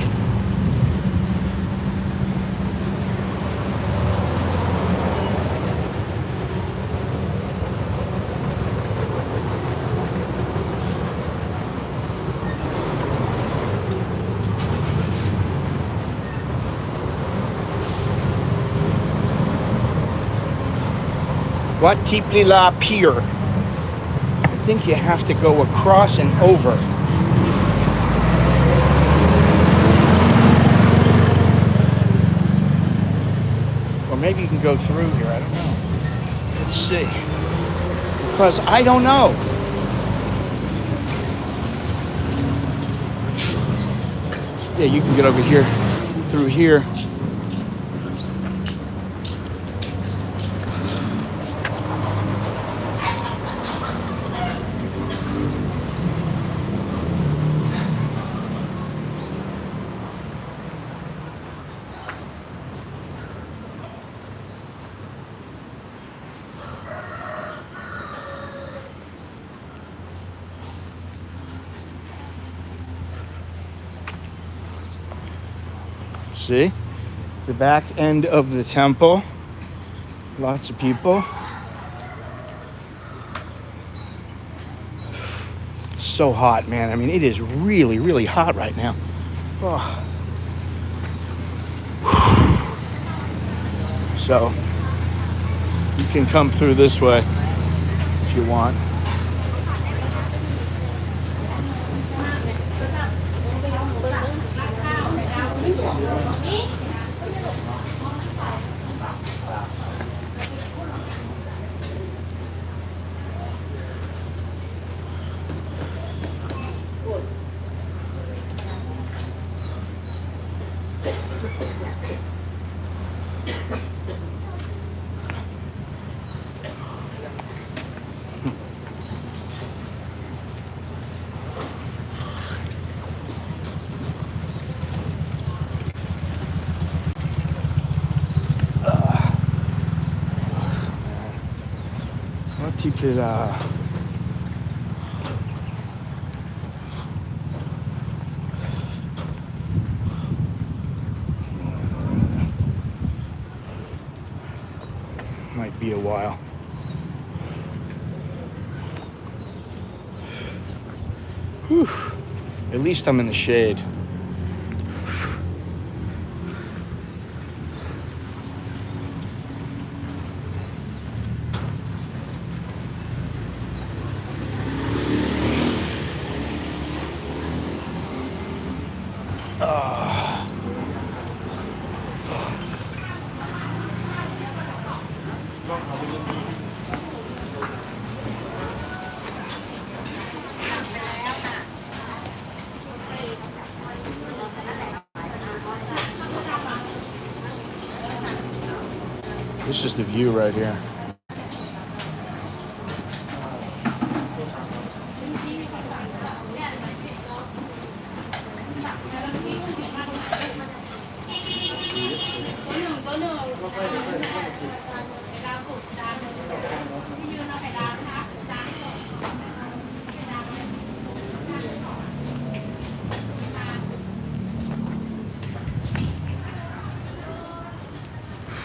Wat Tiplila Pier. I think you have to go across and over. Maybe you can go through here, I don't know. Let's see. Because I don't know. Yeah, you can get over here through here. See? The back end of the temple. Lots of people. So hot, man. I mean, it is really, really hot right now. Oh. So, you can come through this way if you want. Là. Might be a while. Whew. At least I'm in the shade. This is the view right here.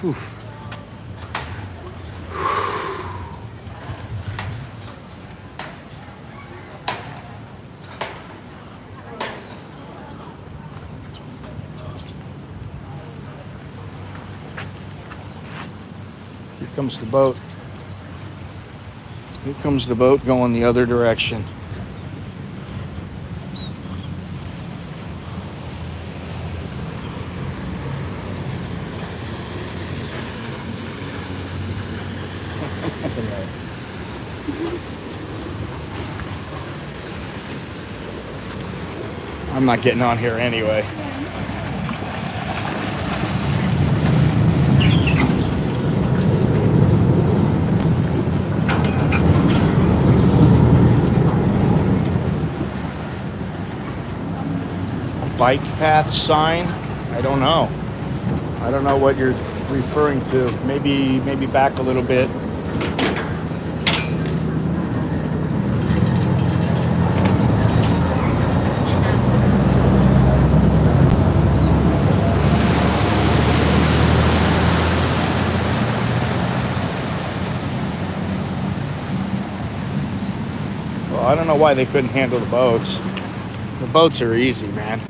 Whew. Here comes the boat. Here comes the boat going the other direction. I'm not getting on here anyway. Bike path sign? I don't know. I don't know what you're referring to. Maybe back a little bit. Well, I don't know why they couldn't handle the boats. The boats are easy, man.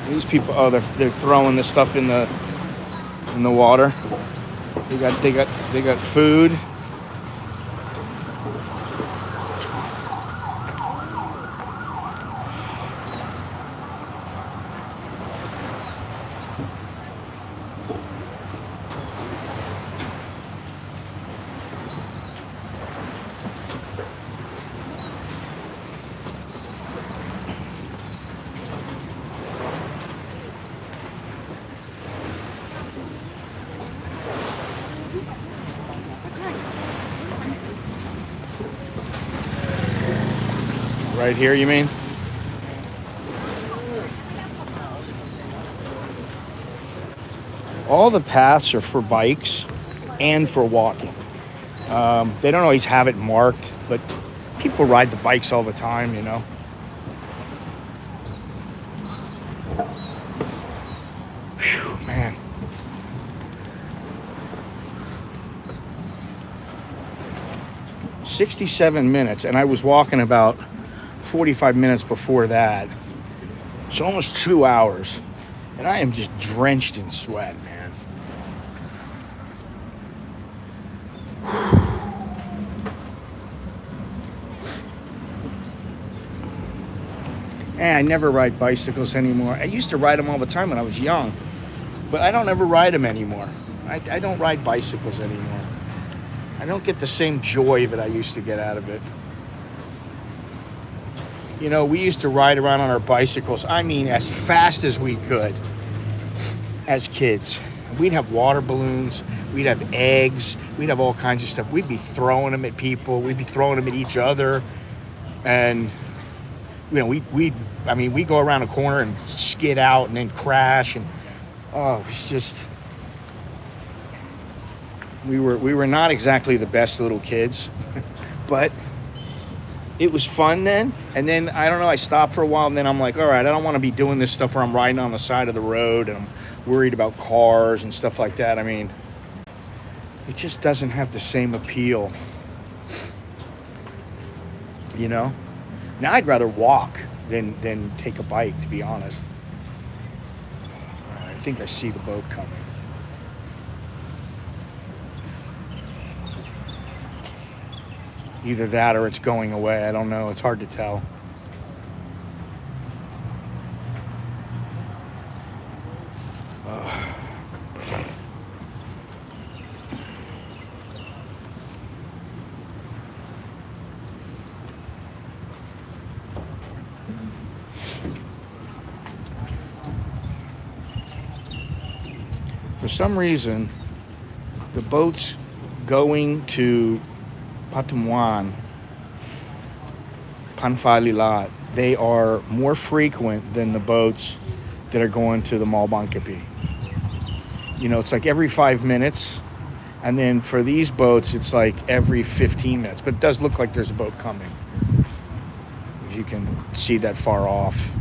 These people, oh, they're throwing this stuff in the water. They got food. Right here, you mean? All the paths are for bikes and for walking. They don't always have it marked, but people ride the bikes all the time, you know. Whew, man. $67, and I was walking about 45 minutes before that. It's almost 2 hours, and I am just drenched in sweat, man. And I never ride bicycles anymore. I used to ride them all the time when I was young, but I don't ever ride them anymore. I don't ride bicycles anymore. I don't get the same joy that I used to get out of it. You know, we used to ride around on our bicycles, I mean, as fast as we could as kids. We'd have water balloons, we'd have eggs, we'd have all kinds of stuff. We'd be throwing them at people, we'd be throwing them at each other. And, you know, we go around a corner and skid out and then crash. And, oh, it's just... We were not exactly the best little kids, but it was fun then. And then, I don't know, I stopped for a while, and then I'm like, all right, I don't want to be doing this stuff where I'm riding on the side of the road and I'm worried about cars and stuff like that. I mean, it just doesn't have the same appeal, you know? Now I'd rather walk than take a bike, to be honest. I think I see the boat coming. Either that or it's going away. I don't know. It's hard to tell. For some reason, the boats going to Patumwan, Panfalilat, they are more frequent than the boats that are going to the Malbankapi. You know, it's like every 5 minutes, and then for these boats, it's like every 15 minutes. But it does look like there's a boat coming, if you can see that far off.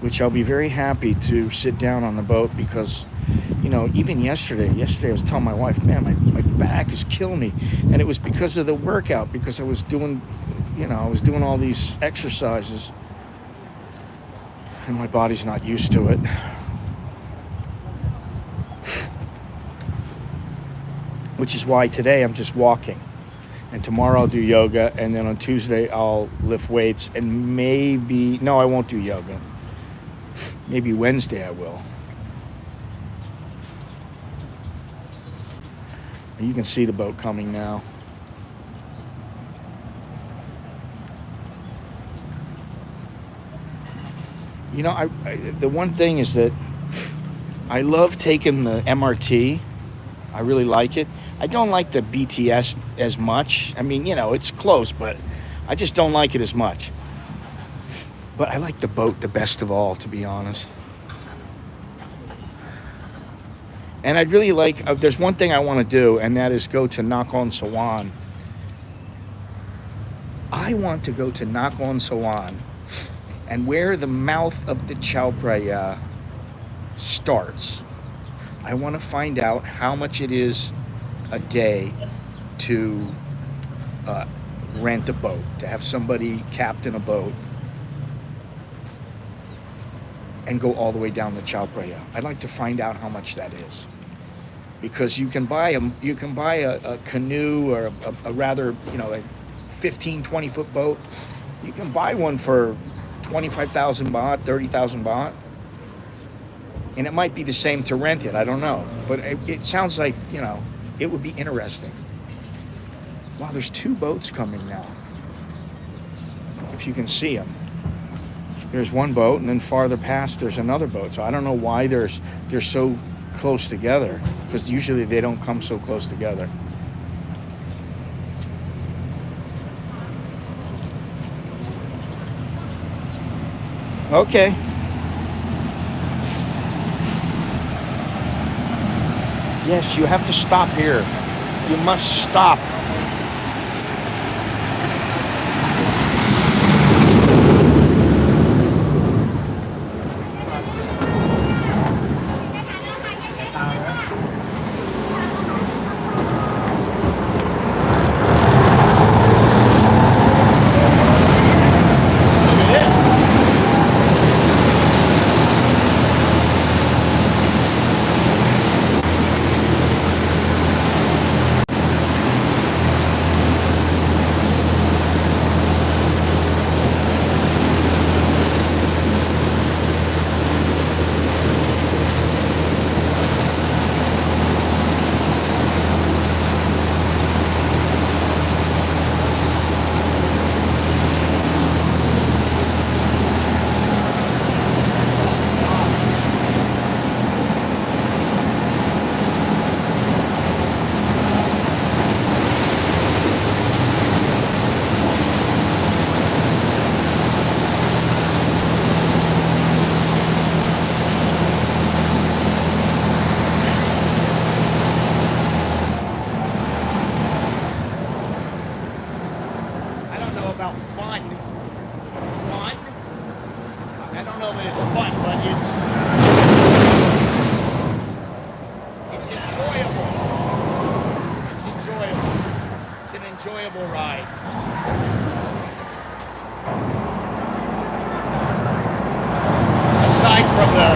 Which I'll be very happy to sit down on the boat because, you know, even yesterday I was telling my wife, man, my back is killing me. And it was because of the workout, because I was doing, you know, I was doing all these exercises and my body's not used to it. Which is why today I'm just walking. And tomorrow I'll do yoga, and then on Tuesday I'll lift weights, and no, I won't do yoga. Maybe Wednesday I will. You can see the boat coming now. You know, the one thing is that I love taking the MRT. I really like it. I don't like the BTS as much. I mean, you know, it's close, but I just don't like it as much. But I like the boat the best of all, to be honest. And I'd really like, there's one thing I want to do, and that is go to Nakhon Sawan. I want to go to Nakhon Sawan, and where the mouth of the Chao Phraya starts, I want to find out how much it is a day to rent a boat, to have somebody captain a boat and go all the way down the Chao Phraya. I'd like to find out how much that is, because you can buy a canoe or a rather, you know, a 15-20 foot boat. You can buy one for 25,000 baht, 30,000 baht, and it might be the same to rent it. I don't know, but it sounds like, you know, it would be interesting. Wow, there's two boats coming now, if you can see them. There's one boat, and then farther past there's another boat. So I don't know why they're so close together, because usually they don't come so close together. Okay. Yes, you have to stop here. You must stop. Enjoyable ride. Aside from the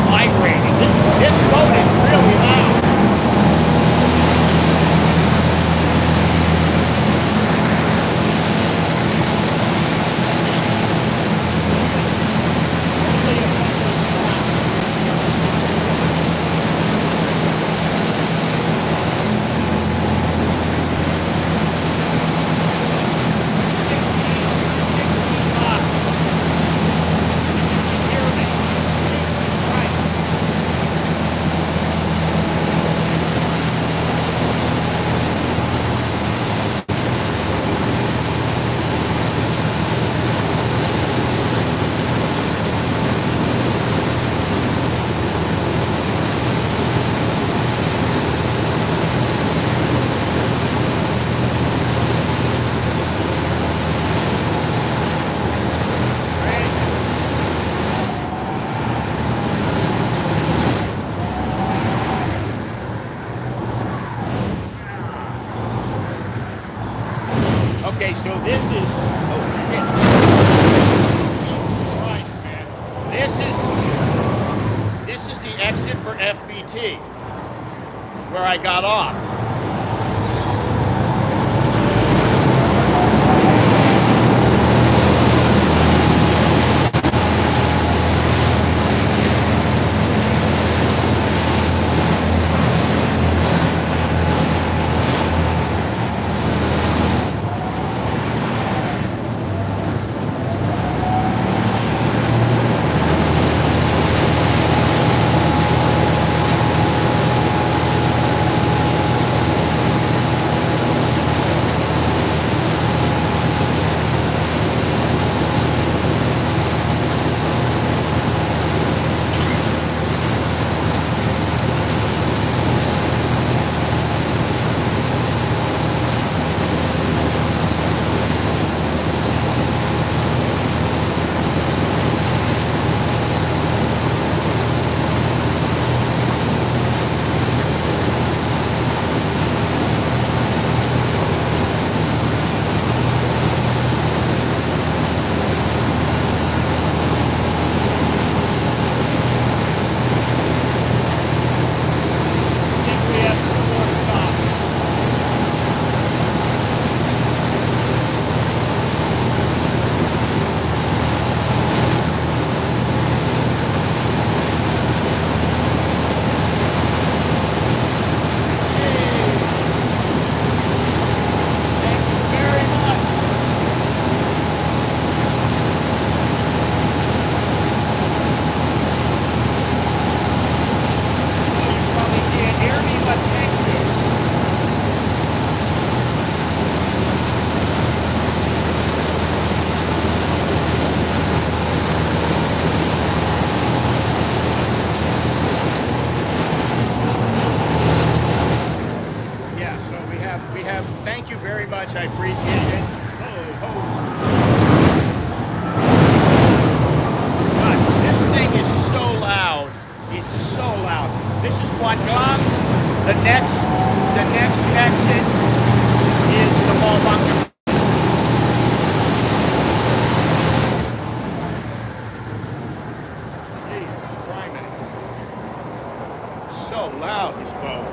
vibrating, this boat is really loud. Okay, so this is, oh shit. Jesus Christ, man. This is the exit for FBT, where I got off. much. I appreciate it. Oh, God, this thing is so loud. It's so loud. This is Bangkok. The next exit is the mall Bangkok. So loud, this boat.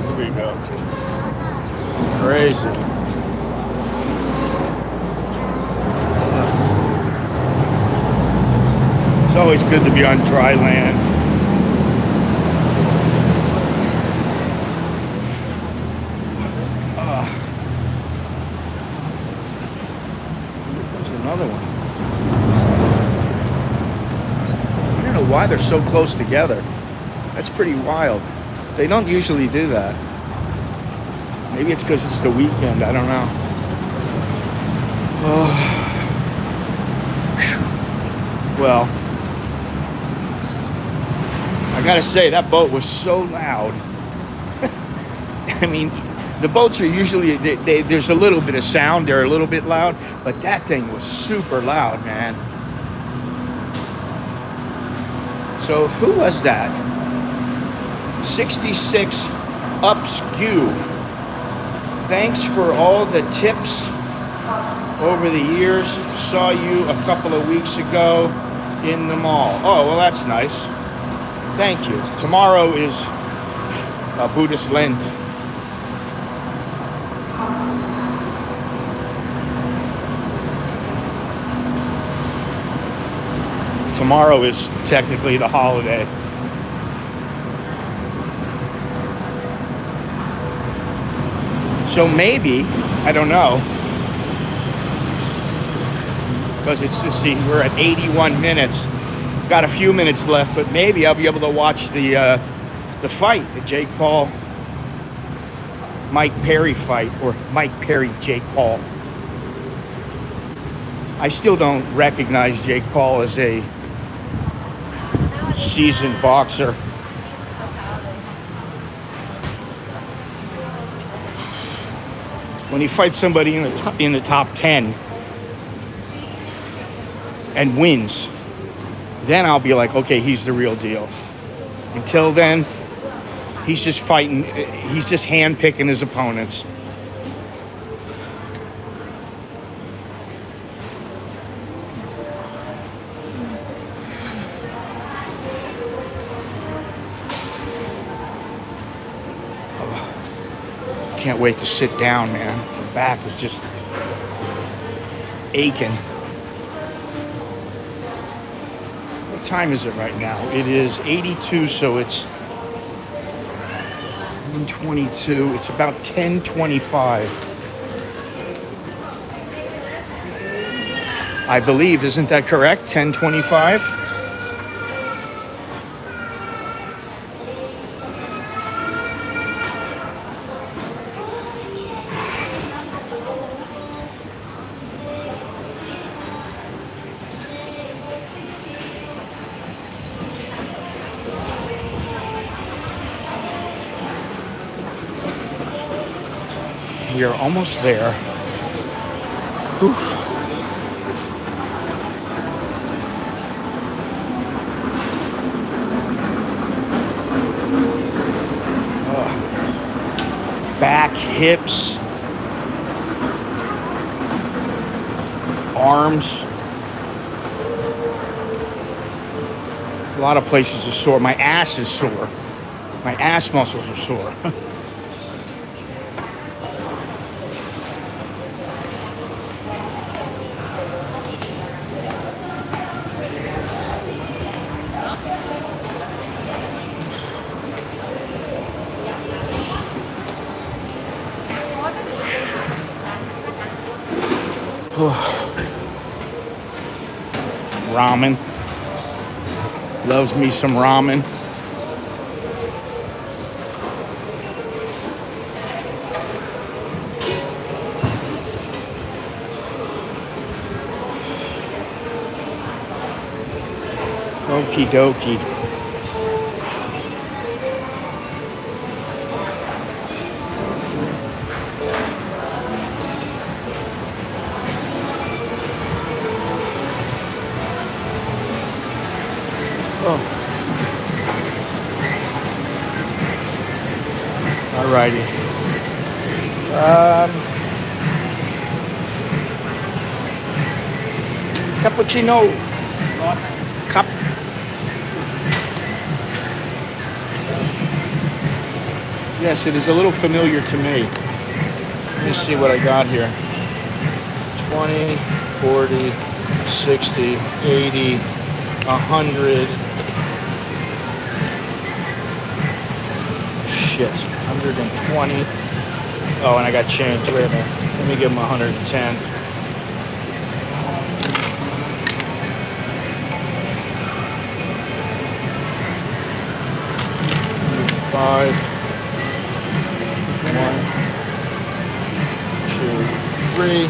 Here we go. Crazy. It's always good to be on dry land. There's another one. I don't know why they're so close together. That's pretty wild. They don't usually do that. Maybe it's because it's the weekend. I don't know. Oh. Well, I gotta say, that boat was so loud. I mean, the boats are usually, there's a little bit of sound. They're a little bit loud. But that thing was super loud, man. So who was that? 66 up skew. Thanks for all the tips over the years. Saw you a couple of weeks ago in the mall. Oh, well, that's nice. Thank you. Tomorrow is Buddhist Lent. Tomorrow is technically the holiday. So maybe, I don't know, because it's just, see, we're at 81 minutes. Got a few minutes left, but maybe I'll be able to watch the fight, the Jake Paul, Mike Perry fight, or Mike Perry, Jake Paul. I still don't recognize Jake Paul as a seasoned boxer. When he fights somebody in the top 10 and wins, then I'll be like, okay, he's the real deal. Until then, He's just fighting. He's just hand picking his opponents. Can't wait to sit down, man. The back is just aching. What time is it right now? It is 82, so it's 1:22. It's about 10:25. I believe, isn't that correct? 10:25? We are almost there. Whew. Back, hips, arms. A lot of places are sore. My ass is sore. My ass muscles are sore. Ramen. Loves me some ramen. Okie dokie. Alrighty. Cappuccino. Cup. Yes, it is a little familiar to me. Let me see what I got here. 20, 40, 60, 80, 100. Shit. 120. Oh, and I got change. Wait a minute. Let me give him 110. Five. 1, 2, 3.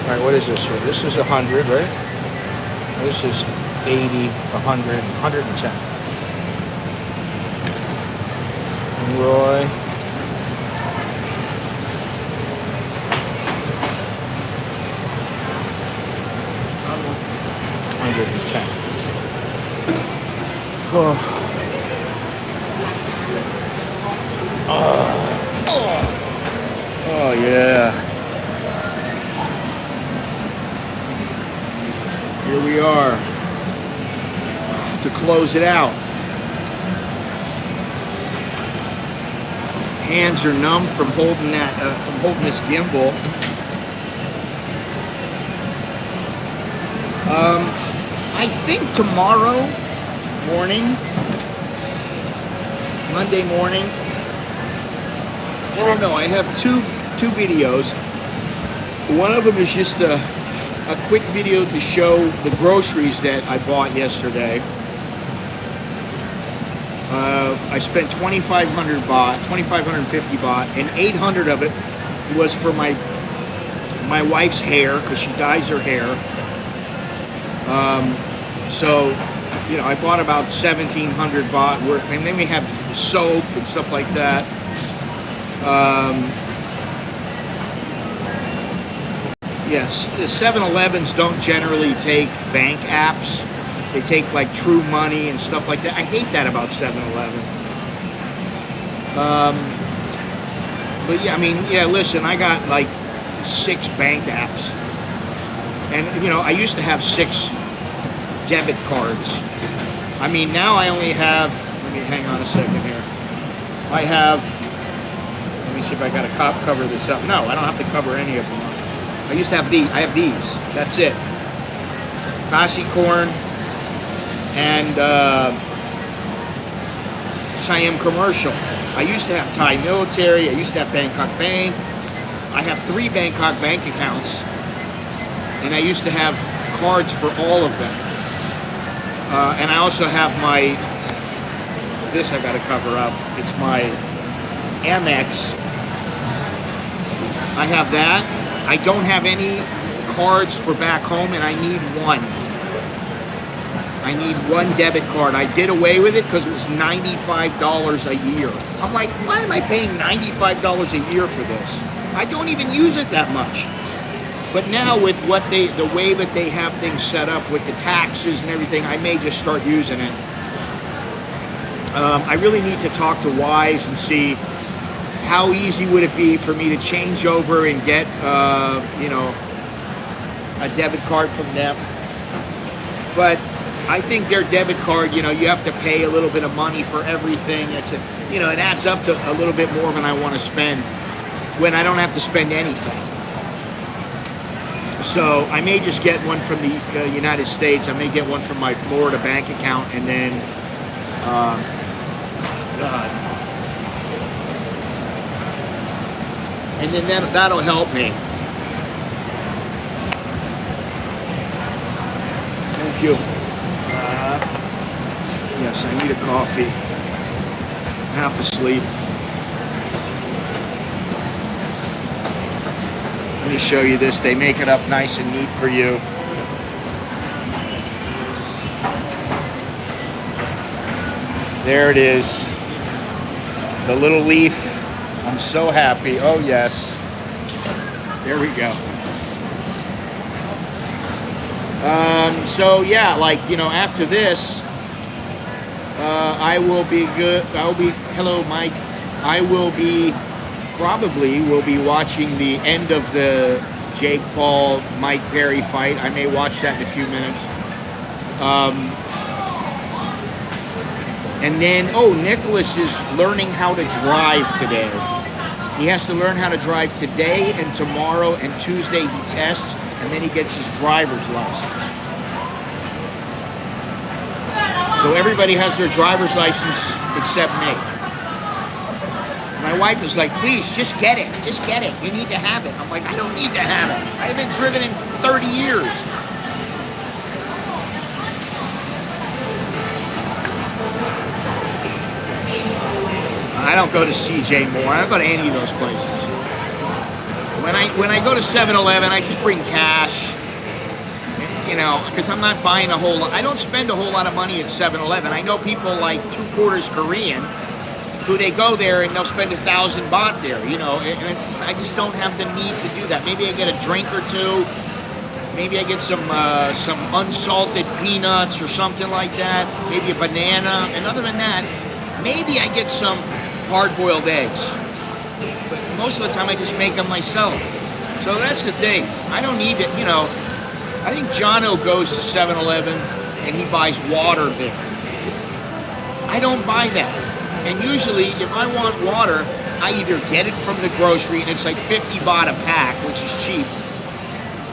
All right, what is this here? This is 100, right? This is 80, 100, 110. And Roy. Oh. Oh yeah. Here we are to close it out. Hands are numb from holding this gimbal. I think tomorrow morning, Monday morning. Oh no, I have two videos. One of them is just a quick video to show the groceries that I bought yesterday. I spent 2,500 baht, 2,550 baht, and 800 of it was for my wife's hair because she dyes her hair. So, you know, I bought about 1,700 baht worth, and then we have soap and stuff like that. Yes, the 7-Elevens don't generally take bank apps. They take like True Money and stuff like that. I hate that about 7-Eleven. But yeah, I mean, yeah, listen, I got like 6 bank apps. And, you know, I used to have 6 debit cards. I mean, now I only have, let me hang on a second here. I have, let me see if I got to cover this up. No, I don't have to cover any of them. I used to have these. I have these. That's it. Kasi Corn and Siam Commercial. I used to have Thai Military. I used to have Bangkok Bank. I have 3 Bangkok bank accounts. And I used to have cards for all of them. And I also have my, this I got to cover up. It's my Amex. I have that. I don't have any cards for back home, and I need one. I need one debit card. I did away with it because it was $95 a year. I'm like, why am I paying $95 a year for this? I don't even use it that much. But now with what the way that they have things set up with the taxes and everything, I may just start using it. I really need to talk to Wise and see how easy would it be for me to change over and get, you know, a debit card from them. But I think their debit card, you know, you have to pay a little bit of money for everything. It's a, you know, it adds up to a little bit more than I want to spend when I don't have to spend anything. So I may just get one from the United States. I may get one from my Florida bank account, and then, that'll help me. Thank you. Yes, I need a coffee. I'm half asleep. Let me show you this. They make it up nice and neat for you. There it is. The little leaf. I'm so happy. Oh, yes. There we go. So, yeah, like, you know, after this, I will be good. Hello, Mike. I will be watching the end of the Jake Paul, Mike Perry fight. I may watch that in a few minutes. And then, Nicholas is learning how to drive today. He has to learn how to drive today and tomorrow, and Tuesday he tests, and then he gets his driver's license. So everybody has their driver's license except me. My wife is like, please, just get it. Just get it. You need to have it. I'm like, I don't need to have it. I haven't driven in 30 years. I don't go to CJ Moore. I don't go to any of those places. When I go to 7-Eleven, I just bring cash. You know, because I'm not buying a whole lot. I don't spend a whole lot of money at 7-Eleven. I know people like 2/4 Korean who they go there and they'll spend 1,000 baht there, you know, and it's just, I just don't have the need to do that. Maybe I get a drink or two. Maybe I get some unsalted peanuts or something like that. Maybe a banana. And other than that, maybe I get some hard-boiled eggs. But most of the time I just make them myself. So that's the thing. I don't need it, you know. I think Jono goes to 7-Eleven and he buys water there. I don't buy that. And usually, if I want water, I either get it from the grocery, and it's like 50 baht a pack, which is cheap,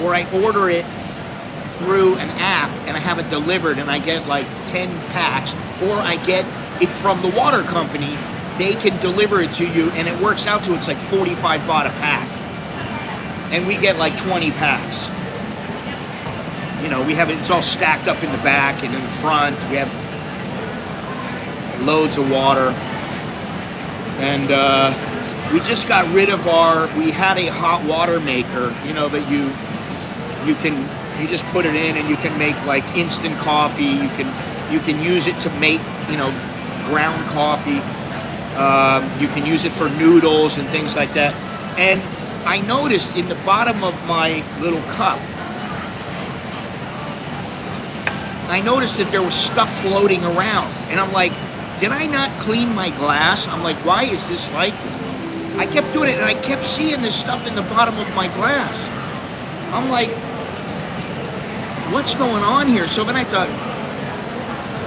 or I order it through an app, and I have it delivered, and I get like 10 packs, or I get it from the water company. They can deliver it to you, and it works out to it's like 45 baht a pack. And we get like 20 packs. You know, we have it, it's all stacked up in the back and in the front. We have loads of water. And we just got rid of we had a hot water maker, you know, that you just put it in and you can make like instant coffee. You can use it to make, you know, ground coffee. You can use it for noodles and things like that. And I noticed in the bottom of my little cup, I noticed that there was stuff floating around. And I'm like, did I not clean my glass? I'm like, why is this like this? I kept doing it and I kept seeing this stuff in the bottom of my glass. I'm like, what's going on here? So then I thought,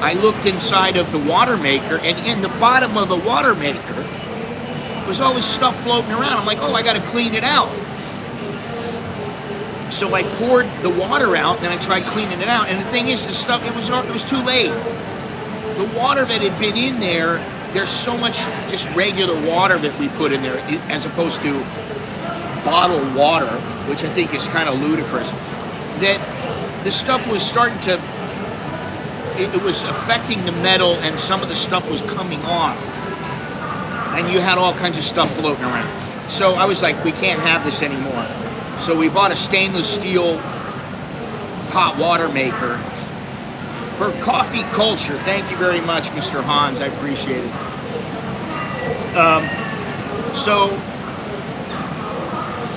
I looked inside of the water maker, and in the bottom of the water maker was all this stuff floating around. I'm like, oh, I got to clean it out. So I poured the water out, and I tried cleaning it out. And the thing is, the stuff, it was too late. The water that had been in there, there's so much just regular water that we put in there, as opposed to bottled water, which I think is kind of ludicrous, that the stuff was starting to, it was affecting the metal, and some of the stuff was coming off. And you had all kinds of stuff floating around. So I was like, we can't have this anymore. So we bought a stainless steel hot water maker for coffee culture. Thank you very much, Mr. Hans. I appreciate it. So,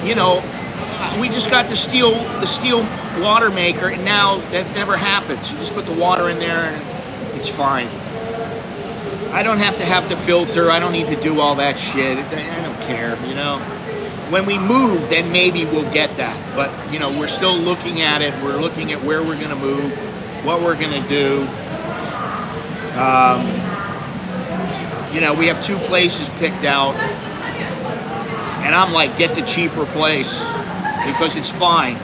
you know, we just got the steel water maker, and now that never happens. You just put the water in there and it's fine. I don't have to have the filter. I don't need to do all that shit. I don't care, you know. When we move, then maybe we'll get that. But, you know, we're still looking at it. We're looking at where we're going to move, what we're going to do. You know, we have 2 places picked out. And I'm like, get the cheaper place because it's fine.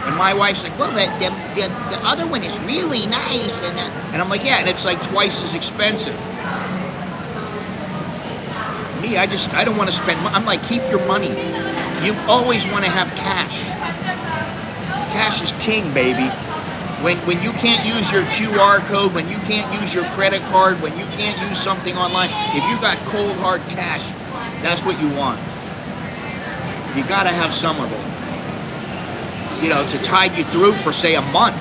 And my wife's like, well, the other one is really nice. And I'm like, yeah, and it's like twice as expensive. Me, I don't want to spend money. I'm like, keep your money. You always want to have cash. Cash is king, baby. When you can't use your QR code, when you can't use your credit card, when you can't use something online, if you got cold hard cash, that's what you want. You got to have some of it. You know, to tide you through for, say, a month.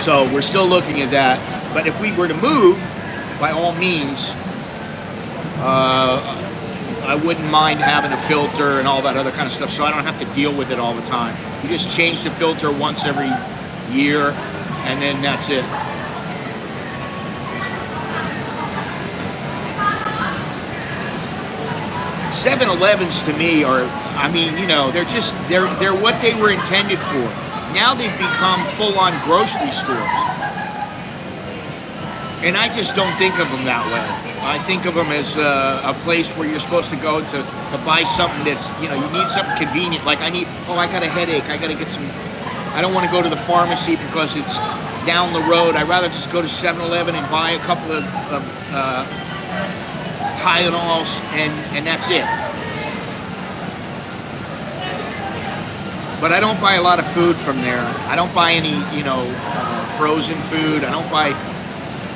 So we're still looking at that. But if we were to move, by all means, I wouldn't mind having a filter and all that other kind of stuff, so I don't have to deal with it all the time. You just change the filter once every year, and then that's it. .7-Elevens to me are, I mean, you know, they're what they were intended for. Now they've become full-on grocery stores. And I just don't think of them that way. I think of them as a place where you're supposed to go to buy something that's, you know, you need something convenient. Like I got a headache, I got to get some, I don't want to go to the pharmacy because it's down the road. I'd rather just go to 7-Eleven and buy a couple of Tylenols, and that's it. But I don't buy a lot of food from there. I don't buy any, you know, frozen food. I don't buy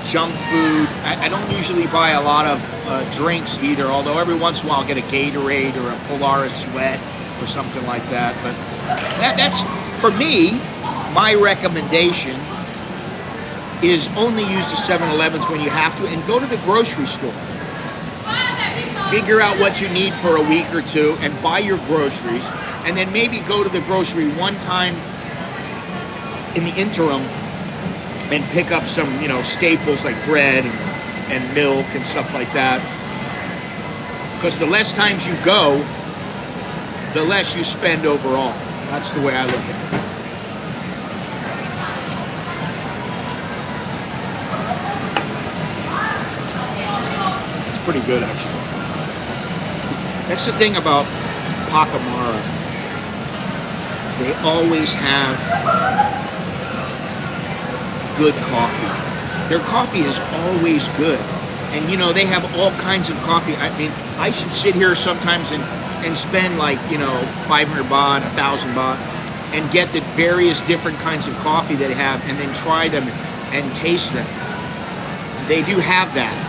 junk food. I don't usually buy a lot of drinks either, although every once in a while I'll get a Gatorade or a Polaris Sweat or something like that. But that's, for me, my recommendation is only use the 7-Elevens when you have to, and go to the grocery store. Figure out what you need for a week or two and buy your groceries, and then maybe go to the grocery one time in the interim and pick up some, you know, staples like bread and milk and stuff like that. Because the less times you go, the less you spend overall. That's the way I look at it. It's pretty good, actually. That's the thing about Pacamara. They always have good coffee. Their coffee is always good. And you know, they have all kinds of coffee. I mean, I should sit here sometimes and spend like, you know, 500 baht, 1,000 baht, and get the various different kinds of coffee they have, and then try them and taste them. They do have that.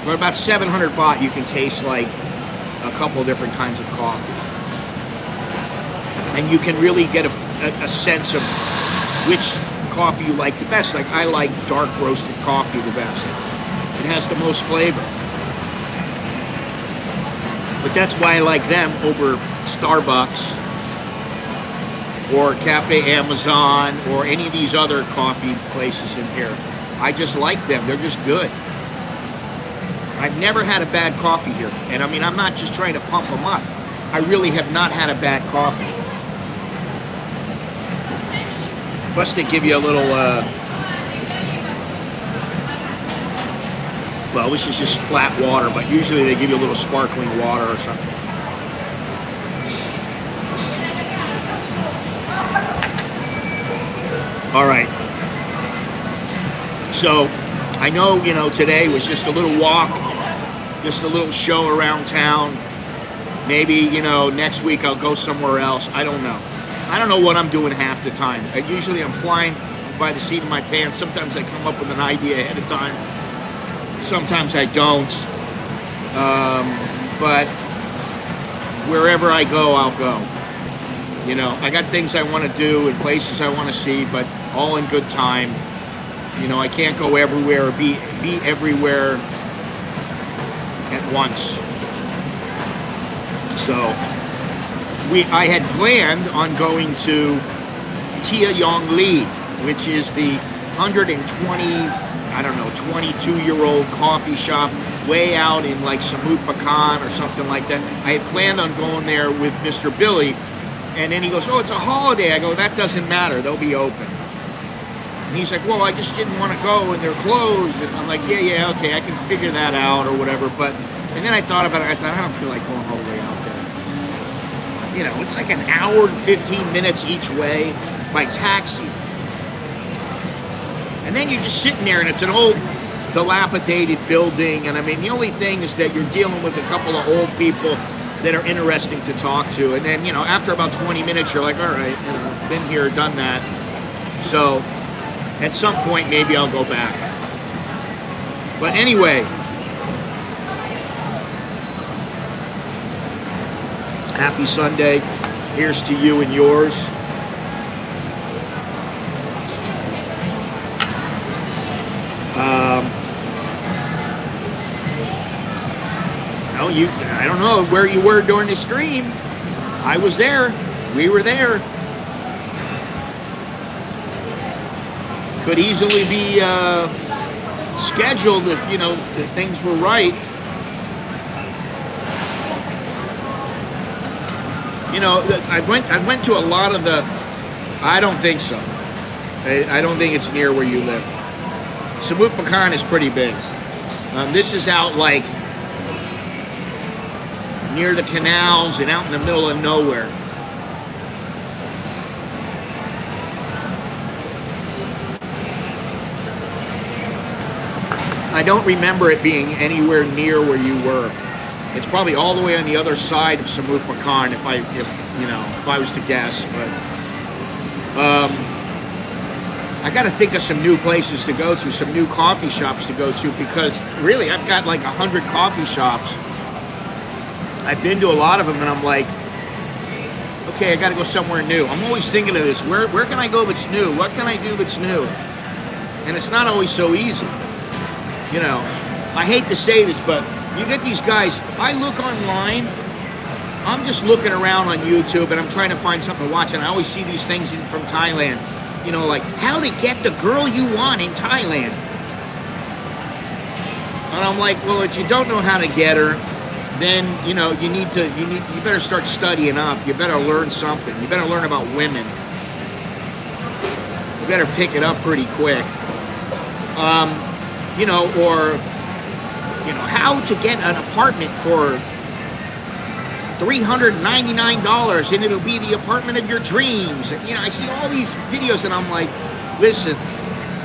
But about 700 baht, you can taste like a couple of different kinds of coffee. And you can really get a sense of which coffee you like the best. Like I like dark roasted coffee the best. It has the most flavor. But that's why I like them over Starbucks or Cafe Amazon or any of these other coffee places in here. I just like them. They're just good. I've never had a bad coffee here. And I mean, I'm not just trying to pump them up. I really have not had a bad coffee. Plus they give you a little, well, this is just flat water, but usually they give you a little sparkling water or something. All right. So I know, you know, today was just a little walk, just a little show around town. Maybe, you know, next week I'll go somewhere else. I don't know. I don't know what I'm doing half the time. Usually I'm flying by the seat of my pants. Sometimes I come up with an idea ahead of time. Sometimes I don't. But wherever I go, I'll go. You know, I got things I want to do and places I want to see, but all in good time. You know, I can't go everywhere or be everywhere at once. So I had planned on going to Tia Yong Li, which is the 22-year-old coffee shop way out in like Samut Bakan or something like that. I had planned on going there with Mr. Billy, and then he goes, "Oh, it's a holiday." I go, "That doesn't matter, they'll be open." And he's like, "Well, I just didn't want to go and they're closed." And I'm like, yeah, okay, I can figure that out or whatever. And then I thought about it, I thought, I don't feel like going all the way out there. You know, it's like an hour and 15 minutes each way by taxi. And then you're just sitting there and it's an old, dilapidated building. And I mean, the only thing is that you're dealing with a couple of old people that are interesting to talk to. And then, you know, after about 20 minutes, you're like, all right, you know, been here, done that. So at some point, maybe I'll go back. But anyway, happy Sunday. Here's to you and yours. I don't know where you were during the stream. I was there. We were there. Could easily be scheduled if, you know, if things were right. You know, I went to a lot of the. I don't think so. I don't think it's near where you live. Samut Bakan is pretty big. This is out like near the canals and out in the middle of nowhere. I don't remember it being anywhere near where you were. It's probably all the way on the other side of Samut Bakan if I was to guess. But I got to think of some new places to go to, some new coffee shops to go to, because really I've got like 100 coffee shops. I've been to a lot of them, and I'm like, okay, I got to go somewhere new. I'm always thinking of this. Where can I go that's new? What can I do that's new? And it's not always so easy. You know, I hate to say this, but you get these guys. I look online. I'm just looking around on YouTube, and I'm trying to find something to watch. And I always see these things from Thailand. You know, like how to get the girl you want in Thailand. And I'm like, well, if you don't know how to get her, then you know you better start studying up. You better learn something. You better learn about women. You better pick it up pretty quick. You know, or how to get an apartment for $399 and it'll be the apartment of your dreams. And, you know, I see all these videos and I'm like, listen,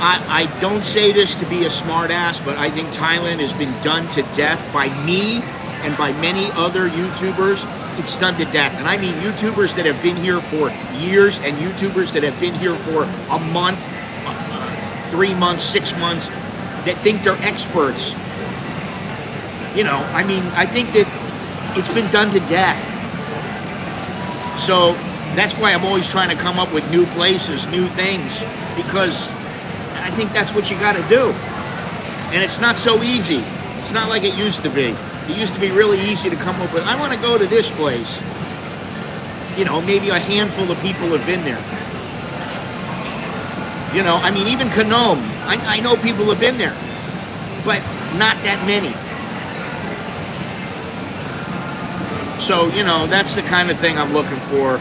I don't say this to be a smart ass, but I think Thailand has been done to death by me and by many other YouTubers. It's done to death. And I mean YouTubers that have been here for years and YouTubers that have been here for a month, 3 months, 6 months, that think they're experts. You know, I mean, I think that it's been done to death. So that's why I'm always trying to come up with new places, new things. because I think that's what you got to do. And it's not so easy. It's not like it used to be. It used to be really easy to come up with, I want to go to this place. You know, maybe a handful of people have been there. You know, I mean, even Canome, I know people have been there, but not that many. So, you know, that's the kind of thing I'm looking for.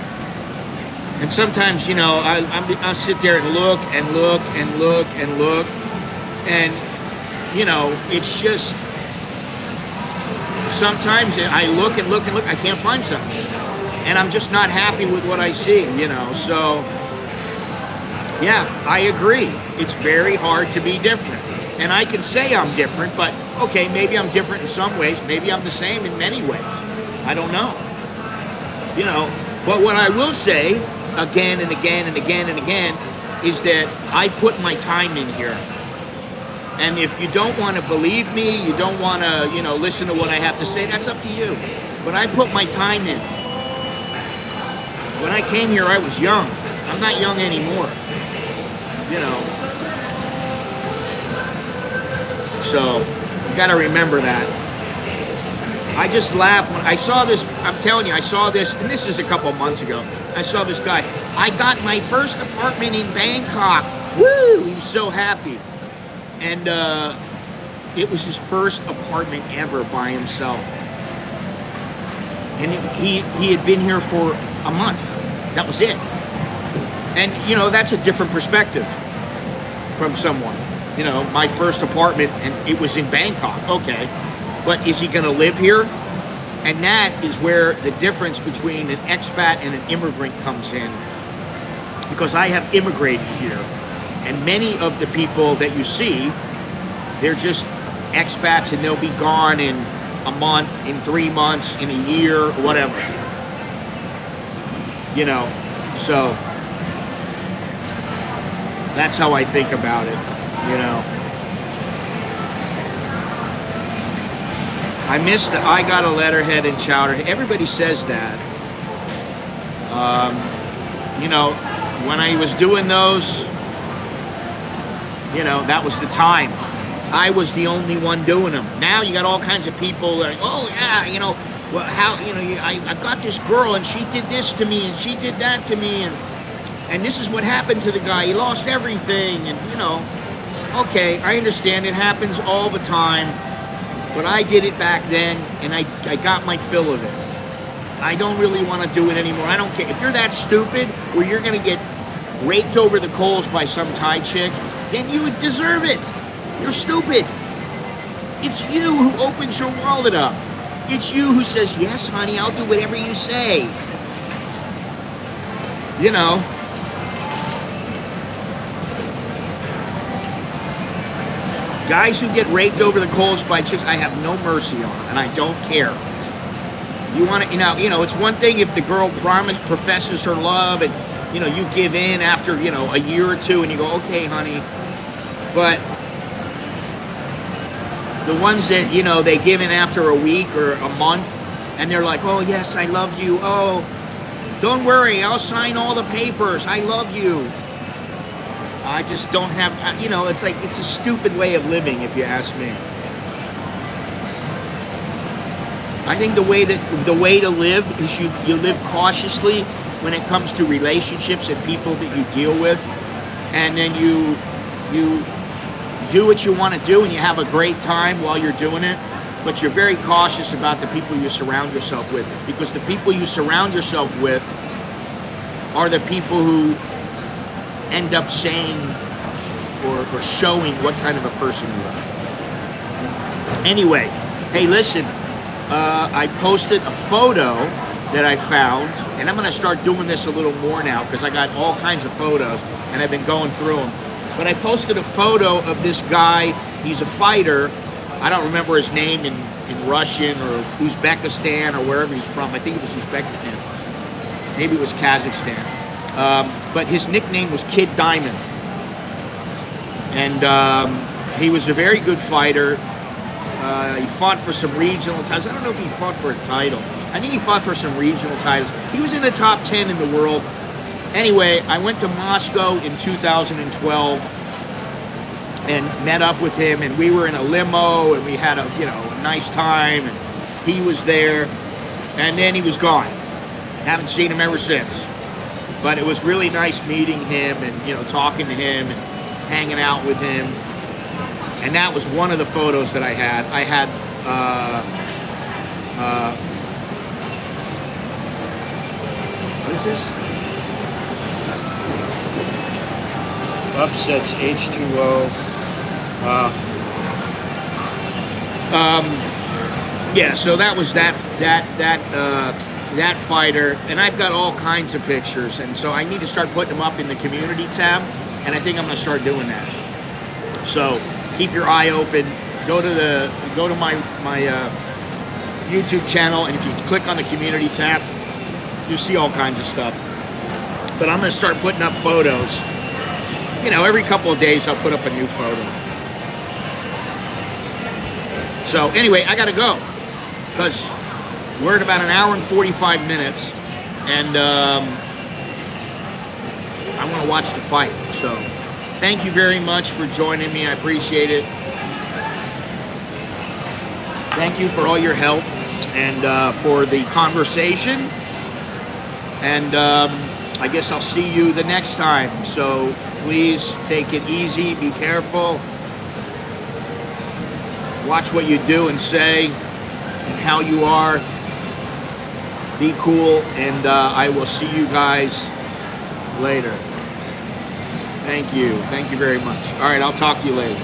And sometimes, you know, I'll sit there and look and look and look and look. And, you know, it's just, sometimes I look and look and look, I can't find something. And I'm just not happy with what I see, you know, so... Yeah, I agree. It's very hard to be different. And I can say I'm different, but okay, maybe I'm different in some ways. Maybe I'm the same in many ways. I don't know. You know, but what I will say again and again and again and again is that I put my time in here. And if you don't want to believe me, you don't want to, you know, listen to what I have to say, that's up to you. But I put my time in. When I came here, I was young. I'm not young anymore. You know, so you got to remember that. I just laughed when I saw this. I'm telling you, I saw this, and this is a couple months ago. I saw this guy. I got my first apartment in Bangkok. Woo! He was so happy, and it was his first apartment ever by himself. And he had been here for a month. That was it. And, you know, that's a different perspective from someone. You know, my first apartment, and it was in Bangkok, okay. But is he going to live here? And that is where the difference between an expat and an immigrant comes in. Because I have immigrated here. And many of the people that you see, they're just expats, and they'll be gone in a month, in 3 months, in a year, or whatever. You know, so... That's how I think about it, you know. I miss the I got a letterhead and chowder. Everybody says that. You know, when I was doing those, you know, that was the time. I was the only one doing them. Now you got all kinds of people that are like, oh yeah, you know, well, how, you know, I got this girl and she did this to me and she did that to me, and this is what happened to the guy. He lost everything, and, you know, okay, I understand it happens all the time, but I did it back then, and I got my fill of it. I don't really want to do it anymore. I don't care. If you're that stupid where you're going to get raked over the coals by some Thai chick, then you deserve it. You're stupid. It's you who opens your wallet up. It's you who says, yes, honey, I'll do whatever you say. You know. Guys who get raked over the coals by chicks, I have no mercy on, and I don't care. You want to, you know, it's one thing if the girl professes her love, and, you know, you give in after, you know, a year or two, and you go, okay, honey. But the ones that, you know, they give in after a week or a month, and they're like, oh, yes, I love you. Oh, don't worry, I'll sign all the papers. I love you. I just don't have, you know, it's like, it's a stupid way of living, if you ask me. I think the way to live is you live cautiously when it comes to relationships and people that you deal with, and then you do what you want to do, and you have a great time while you're doing it, but you're very cautious about the people you surround yourself with, because the people you surround yourself with are the people who end up saying or showing what kind of a person you are. Anyway, hey, listen, I posted a photo that I found, and I'm going to start doing this a little more now because I got all kinds of photos, and I've been going through them. But I posted a photo of this guy. He's a fighter. I don't remember his name in Russian or Uzbekistan or wherever he's from. I think it was Uzbekistan. Maybe it was Kazakhstan. But his nickname was Kid Diamond. And he was a very good fighter. He fought for some regional titles. I don't know if he fought for a title. I think he fought for some regional titles. He was in the top 10 in the world. Anyway, I went to Moscow in 2012 and met up with him, and we were in a limo, and we had a nice time, and he was there, and then he was gone. Haven't seen him ever since. But it was really nice meeting him and talking to him and hanging out with him. And that was one of the photos that I had. I had what is this? Upsets H2O. Yeah, so that was that fighter, and I've got all kinds of pictures, and so I need to start putting them up in the community tab, and I think I'm going to start doing that. So keep your eye open. Go to my YouTube channel, and if you click on the community tab, you see all kinds of stuff. But I'm going to start putting up photos. Every couple of days I'll put up a new photo. So anyway, I got to go because we're at about an hour and 45 minutes, and I want to watch the fight. So thank you very much for joining me. I appreciate it. Thank you for all your help and for the conversation. And I guess I'll see you the next time. So please take it easy. Be careful. Watch what you do and say and how you are. Be cool, and I will see you guys later. Thank you. Thank you very much. All right, I'll talk to you later.